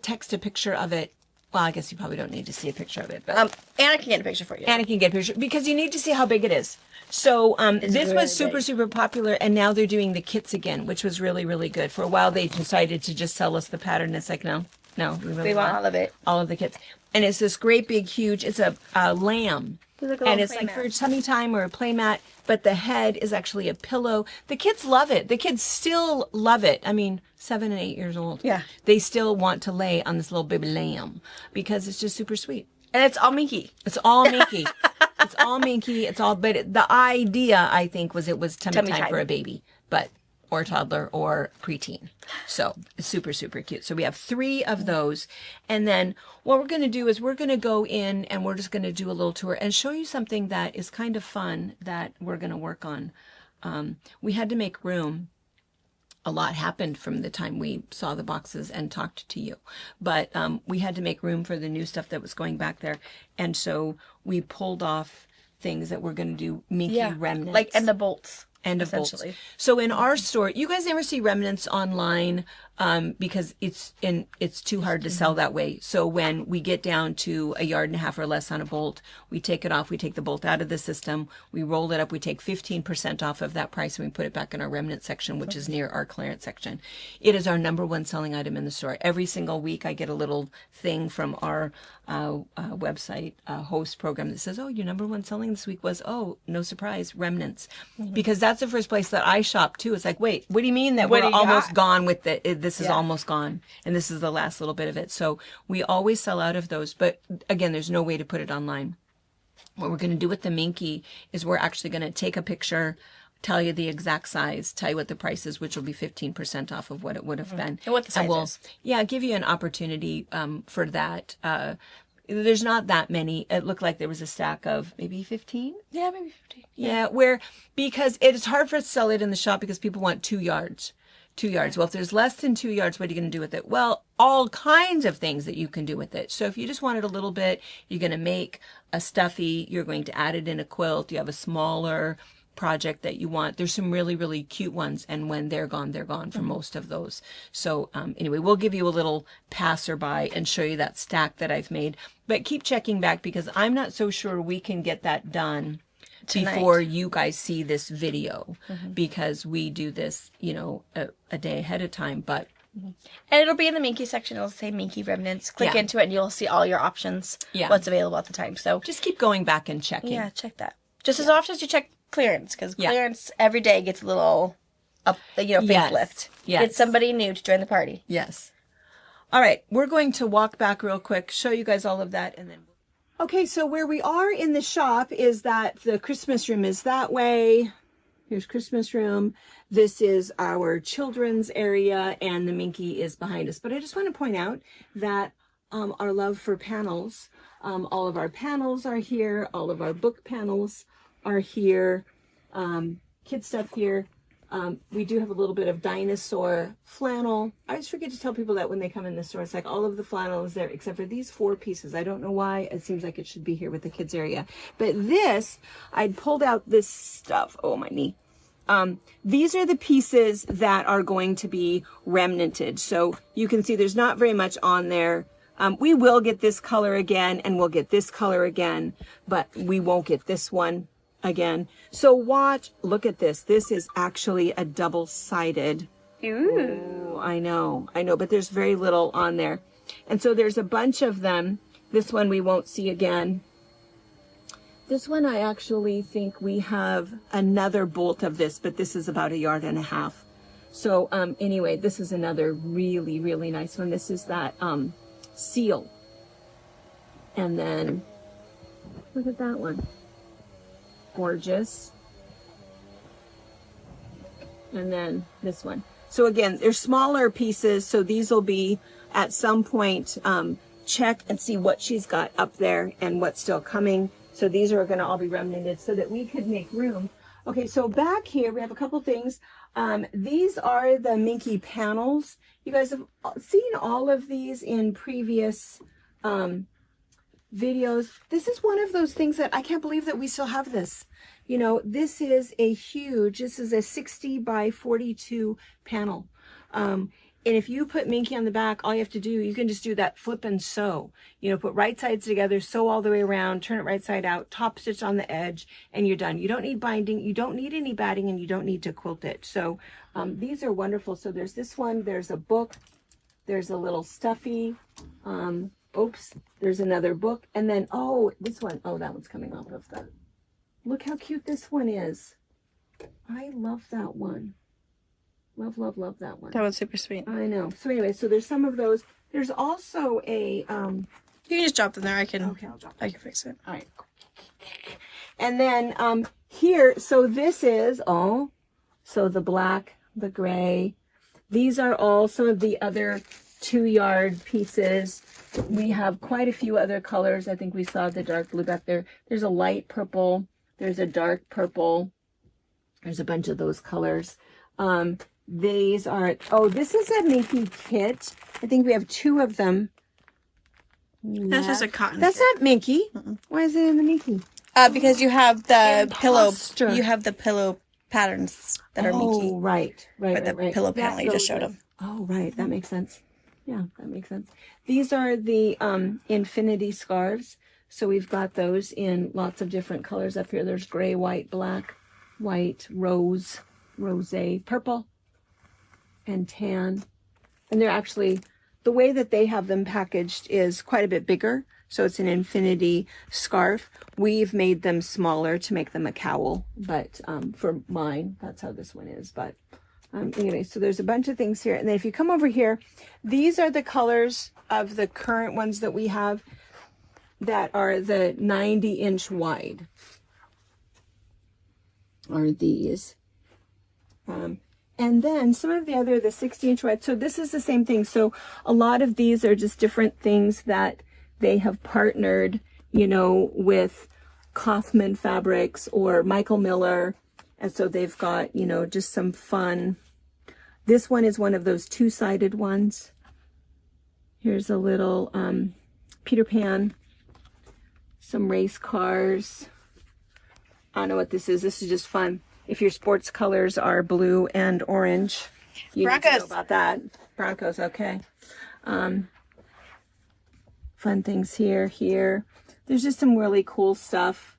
text a picture of it. Well, I guess you probably don't need to see a picture of it, but Anna can get a picture for you. Anna can get a picture because you need to see how big it is. So this was super popular, and now they're doing the kits again, which was really, really good. For a while, they decided to just sell us the pattern. It's like, no, we want all of it, all of the kits, and it's this great big huge. It's a lamb. And it's like for tummy time or a play mat, but the head is actually a pillow. The kids love it. The kids still love it. I mean, 7 and 8 years old. Yeah. They still want to lay on this little baby lamb because it's just super sweet. And it's all Minky. It's all Minky. It's all Minky. It's all, but the idea, I think, was it was tummy time for a baby, or toddler or preteen. So it's super, super cute. So we have 3 of those. And then what we're going to do is we're going to go in and we're just going to do a little tour and show you something that is kind of fun that we're going to work on. We had to make room. A lot happened from the time we saw the boxes and talked to you. But we had to make room for the new stuff that was going back there. And so we pulled off things that we're going to do Minky remnants. And the bolts. And of bolts. So in our store, you guys never see remnants online because it's too hard to sell that way. So when we get down to 1.5 yards or less on a bolt, we take it off. We take the bolt out of the system. We roll it up. We take 15% off of that price and we put it back in our remnant section, which is near our clearance section. It is our #1 selling item in the store. Every single week, I get a little thing from our website host program that says, oh, your number one selling this week was, oh, no surprise, remnants. Because that's the first place that I shop too. It's like, wait, what do you mean that What we're do you almost got? gone with this is Yeah. almost gone. And this is the last little bit of it. So we always sell out of those. But again, there's no way to put it online. What we're going to do with the Minky is we're actually going to take a picture, tell you the exact size, tell you what the price is, which will be 15% off of what it would have been. And what the size is. Yeah, give you an opportunity for that. There's not that many. It looked like there was a stack of maybe 15. Yeah, maybe 50. Yeah, because it's hard for us to sell it in the shop because people want 2 yards. 2 yards. Well, if there's less than 2 yards, what are you going to do with it? Well, all kinds of things that you can do with it. So if you just wanted a little bit, you're going to make a stuffy, you're going to add it in a quilt, you have a smaller project that you want. There's some really, really cute ones, and when they're gone for most of those. So anyway, we'll give you a little passerby and show you that stack that I've made. But keep checking back because I'm not so sure we can get that done Tonight. before you guys see this video because we do this, a day ahead of time. But And it'll be in the Minky section. It'll say Minky Remnants. Click Yeah. into it and you'll see all your options, Yeah. what's available at the time. So just keep going back and checking. yeah, check that. Just as often as you check clearance, because Yeah. clearance every day gets a little facelift. Yes. Get somebody new to join the party. Yes. All right, we're going to walk back real quick, show you guys all of that, and then. Okay, so where we are in the shop is that the Christmas room is that way. Here's Christmas room. This is our children's area, and the Minky is behind us. But I just want to point out that our love for panels, all of our panels are here. All of our book panels are here. Kid stuff here. We do have a little bit of dinosaur flannel. I always forget to tell people that when they come in the store. It's like all of the flannel is there except for these 4 pieces. I don't know why. It seems like it should be here with the kids area. But this, I'd pulled out this stuff. Oh, my knee. These are the pieces that are going to be remnanted. So you can see there's not very much on there. We will get this color again and we'll get this color again, but we won't get this one again. So look at this. This is actually a double-sided. Ooh. I know, but there's very little on there. And so there's a bunch of them. This one we won't see again. This one I actually think we have another bolt of this, but this is about 1.5 yards. So anyway, this is another really, really nice one. This is that seal. And then look at that one. Gorgeous. And then this one. So again, they're smaller pieces, so these will be at some point check and see what she's got up there and what's still coming. So these are going to all be remnanted so that we could make room. Okay, so back here we have a couple things. These are the Minky panels. You guys have seen all of these in previous videos. This is one of those things that I can't believe that we still have this. This is a 60 by 42 panel. And if you put Minky on the back, all you have to do, you can just do that flip and sew. Put right sides together, sew all the way around, turn it right side out, top stitch on the edge, and you're done. You don't need binding, you don't need any batting, and you don't need to quilt it. So these are wonderful. So there's this one, there's a book, there's a little stuffy, there's another book, and then, this one, that one's coming off of that. Look how cute this one is. I love that one. Love, love, love that one. That one's super sweet. I know. So anyway, so there's some of those. There's also a... You can just drop them there. Okay, I'll drop I can fix it. All right. And then here, so this is so the black, the gray. These are all some of the other 2-yard pieces. We have quite a few other colors. I think we saw the dark blue back there. There's a light purple. There's a dark purple. There's a bunch of those colors. These are, this is a Minky kit. I think we have 2 of them. That's just a cotton. That's not Minky. Why is it in the Minky? Because you have the Imposter. pillow. You have the pillow patterns that are Minky. Oh, right. But the pillow panel That you just goes showed with- them. Oh, right. That makes sense. Yeah, that makes sense. These are the infinity scarves. So we've got those in lots of different colors up here. There's gray, white, black, white, rose, rosé, purple, and tan. And they're actually, the way that they have them packaged is quite a bit bigger. So it's an infinity scarf. We've made them smaller to make them a cowl, but for mine, that's how this one is. But anyway, so there's a bunch of things here. And then if you come over here, these are the colors of the current ones that we have that are the 90-inch wide. Are these. And then some of the 60-inch wide. So this is the same thing. So a lot of these are just different things that they have partnered, you know, with Kaufman Fabrics or Michael Miller. And so they've got, you know, just some fun. This one is one of those two-sided ones. Here's a little Peter Pan, some race cars. I don't know what this is. This is just fun. If your sports colors are blue and orange, you need to know about that. Broncos, okay. Fun things here. There's just some really cool stuff.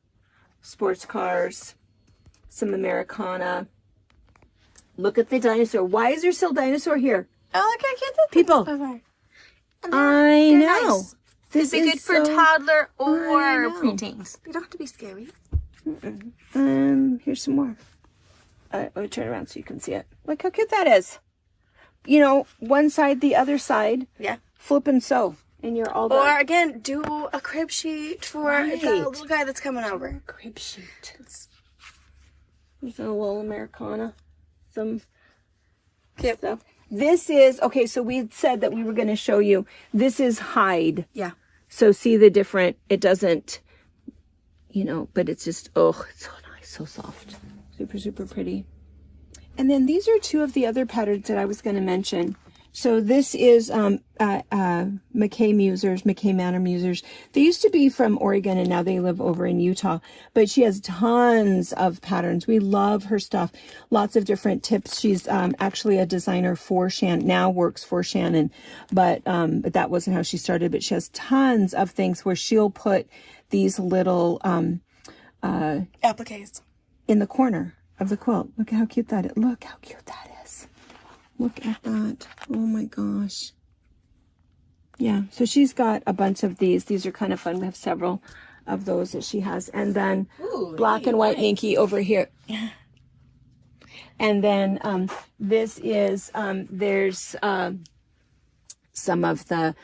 Sports cars, some Americana. Look at the dinosaur. Why is there still dinosaur here? Oh, look how cute this People. I know. Nice. This is good for toddler or preteens. They don't have to be scary. Here's some more. Let me turn around so you can see it. Look how cute that is. You know, one side, the other side. Yeah. Flip and sew. And you're all done. Or again, do a crib sheet for the little guy that's coming over. Crib sheet. There's a little Americana. Some stuff. This is, okay, so we said that we were going to show you. This is hide. Yeah. So see the different, it doesn't, you know, but it's just, oh, it's so nice, so soft. Super, super pretty. And then these are two of the other patterns that I was going to mention. So this is McKay Manor Musers. They used to be from Oregon and now they live over in Utah. But she has tons of patterns. We love her stuff. Lots of different tips. She's actually a designer for Shannon, now works for Shannon. But that wasn't how she started. But she has tons of things where she'll put these little appliques in the corner of the quilt. Look how cute that is. Look how cute that is. Look at that. Oh my gosh. Yeah, so she's got a bunch of these. These are kind of fun. We have several of those that she has. And then black and white Minky over here. And then this is, there's some of the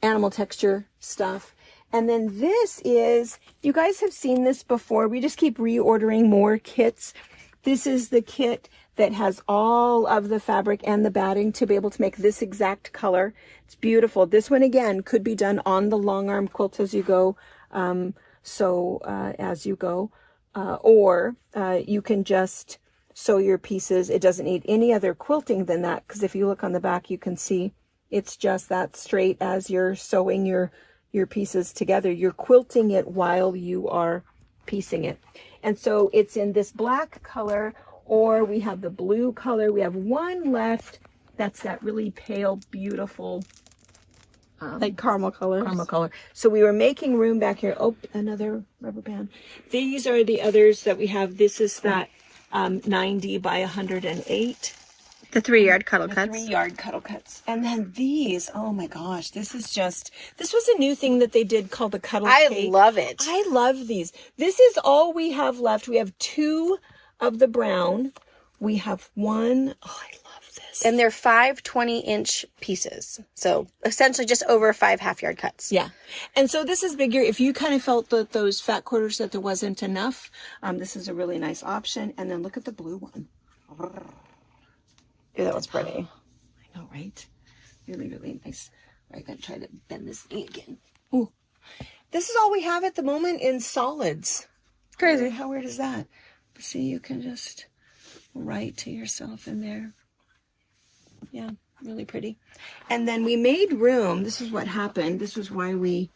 animal texture stuff. And then this is, you guys have seen this before. We just keep reordering more kits. This is the kit that has all of the fabric and the batting to be able to make this exact color. It's beautiful. This one, again, could be done on the long arm quilts as you go. As you go. Or you can just sew your pieces. It doesn't need any other quilting than that, because if you look on the back, you can see it's just that straight as you're sewing your pieces together. You're quilting it while you are piecing it. And so it's in this black color, or we have the blue color. We have one left. That's that really pale, beautiful, like caramel colors. Caramel color. So we were making room back here. Oh, another rubber band. These are the others that we have. This is that 90 by 108. The 3-yard cuddle cuts. 3-yard cuddle cuts. And then these, oh my gosh, this was a new thing that they did called the cuddle cake. I love it. I love these. This is all we have left. We have 2 of the brown. We have 1. Oh, I love this. And they're 5 20-inch pieces. So essentially just over 5 half-yard cuts. Yeah. And so this is bigger. If you kind of felt that those fat quarters that there wasn't enough, this is a really nice option. And then look at the blue one. Yeah, that was pretty. I know, right? Really, really nice. I'm going to try to bend this thing again. Ooh. This is all we have at the moment in solids. Crazy. How weird is that? See, you can just write to yourself in there. Yeah, really pretty. And then we made room. This is what happened. This was why we...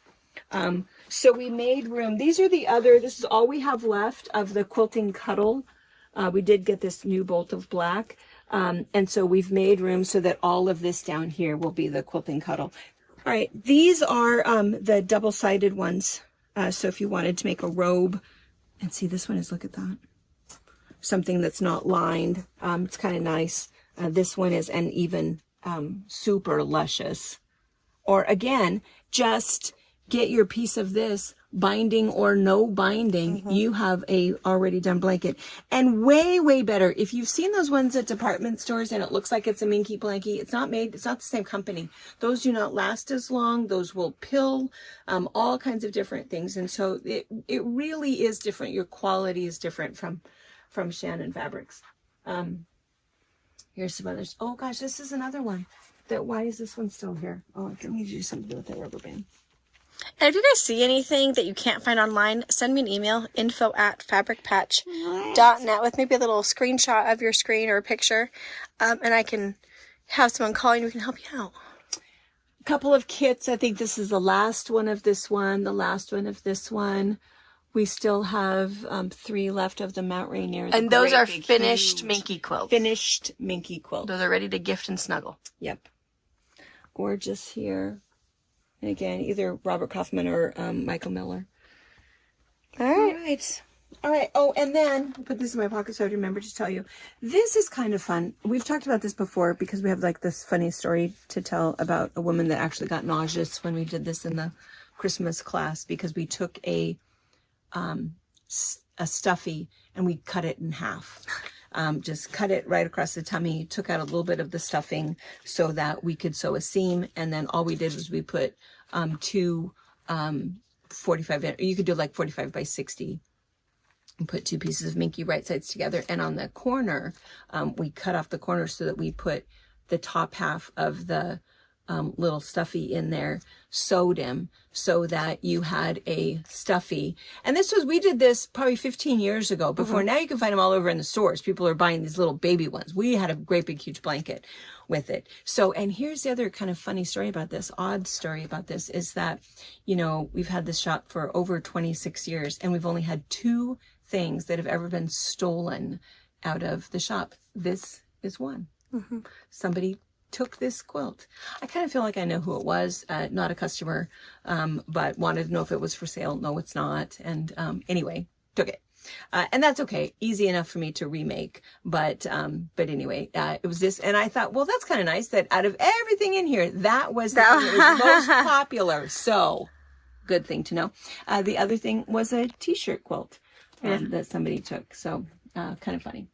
so we made room. These are the other... This is all we have left of the quilting cuddle. We did get this new bolt of black. And so we've made room so that all of this down here will be the quilting cuddle. All right, these are the double-sided ones. So if you wanted to make a robe, and see, this one is, look at that. Something that's not lined. It's kind of nice. This one is an even super luscious. Or again, just get your piece of this, binding or no binding, you have a already done blanket. And way, way better. If you've seen those ones at department stores and it looks like it's a Minky blankie, it's not the same company. Those do not last as long. Those will pill, all kinds of different things. And so it really is different. Your quality is different from Shannon Fabrics. Here's some others. Oh gosh, this is another one. Why is this one still here? Oh, I need to do something with that rubber band. And if you guys see anything that you can't find online, send me an email, info@fabricpatch.net, with maybe a little screenshot of your screen or a picture. And I can have someone call you and we can help you out. A couple of kits. I think this is the last one of this one, the last one of this one. We still have 3 left of the Mount Rainier. And those are finished Minky quilts. Finished Minky quilts. Those are ready to gift and snuggle. Yep. Gorgeous here. And again, either Robert Kaufman or Michael Miller. All right. All right. Oh, and then I'll put this in my pocket so I remember to tell you. This is kind of fun. We've talked about this before because we have like this funny story to tell about a woman that actually got nauseous when we did this in the Christmas class, because we took a stuffy and we cut it in half. Just cut it right across the tummy, took out a little bit of the stuffing so that we could sew a seam. And then all we did was we put 2 45, you could do like 45 by 60, and put 2 pieces of Minky right sides together. And on the corner, we cut off the corner so that we put the top half of the little stuffy in there, sewed him so that you had a stuffy. And we did this probably 15 years ago before. Now you can find them all over in the stores. People are buying these little baby ones. We had a great big huge blanket with it. So, and here's the other kind of funny story about this, odd story about this, is that, we've had this shop for over 26 years and we've only had 2 things that have ever been stolen out of the shop. This is one. Somebody took this quilt. I kind of feel like I know who it was, not a customer, but wanted to know if it was for sale. No, it's not. And anyway, took it. And that's okay. Easy enough for me to remake. But anyway, it was this. And I thought, well, that's kind of nice that out of everything in here, that was the thing that was most popular. So good thing to know. The other thing was a t-shirt quilt that somebody took. So kind of funny.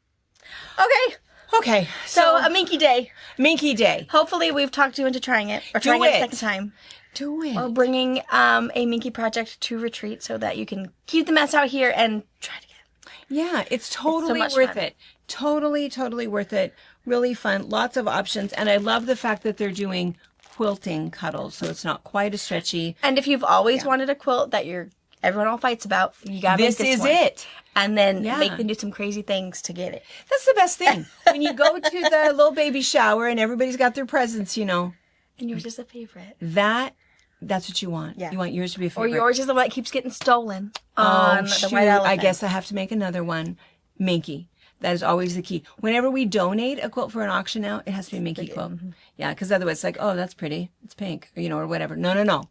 Okay, So a Minky day. Minky Day. Hopefully we've talked you into trying it, or trying it a second time. Do it. Or bringing a Minky project to retreat so that you can keep the mess out here and try to get it. Yeah, it's totally much worth fun. it. Totally worth it. Really fun. Lots of options. And I love the fact that they're doing quilting cuddles, so it's not quite as stretchy. And if you've always wanted a quilt that everyone all fights about, you gotta make this one. It. And then make them do some crazy things to get it. That's the best thing. When you go to the little baby shower and everybody's got their presents, And yours is a favorite. that's what you want. Yeah. You want yours to be a Or favorite. yours is the one that keeps getting stolen Oh, on the shoot. white elephant. I guess I have to make another one. Minky. That is always the key. Whenever we donate a quilt for an auction now, it has to be a Minky quilt. Yeah, because otherwise it's like, oh, that's pretty. It's pink, or whatever. No.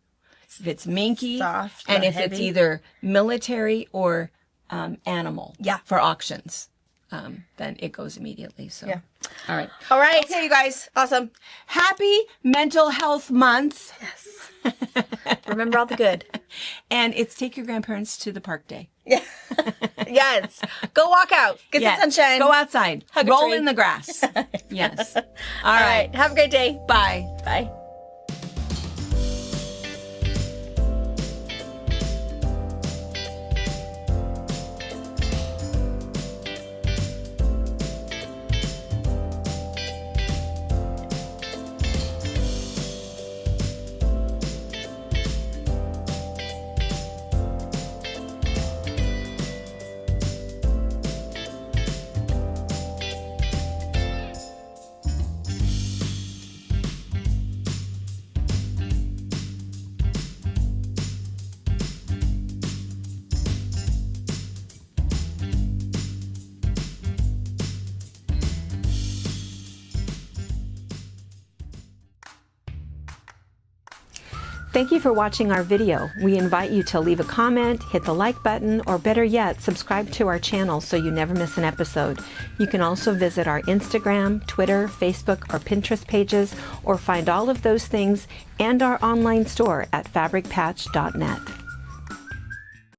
If it's Minky, Soft, and not if it's heavy. either military or animal for auctions, then it goes immediately. So, Yeah. All right. All right. Okay, you guys. Awesome. Happy Mental Health Month. Yes. Remember all the good. And it's Take Your Grandparents to the Park Day. Yeah. Yes. Go walk out. Get Yes. some sunshine. Go outside. Hug a Roll tree. in the grass. Yes. All All right. right. Have a great day. Bye. Bye. Thank you for watching our video. We invite you to leave a comment, hit the like button, or better yet, subscribe to our channel so you never miss an episode. You can also visit our Instagram, Twitter, Facebook, or Pinterest pages, or find all of those things and our online store at fabricpatch.net.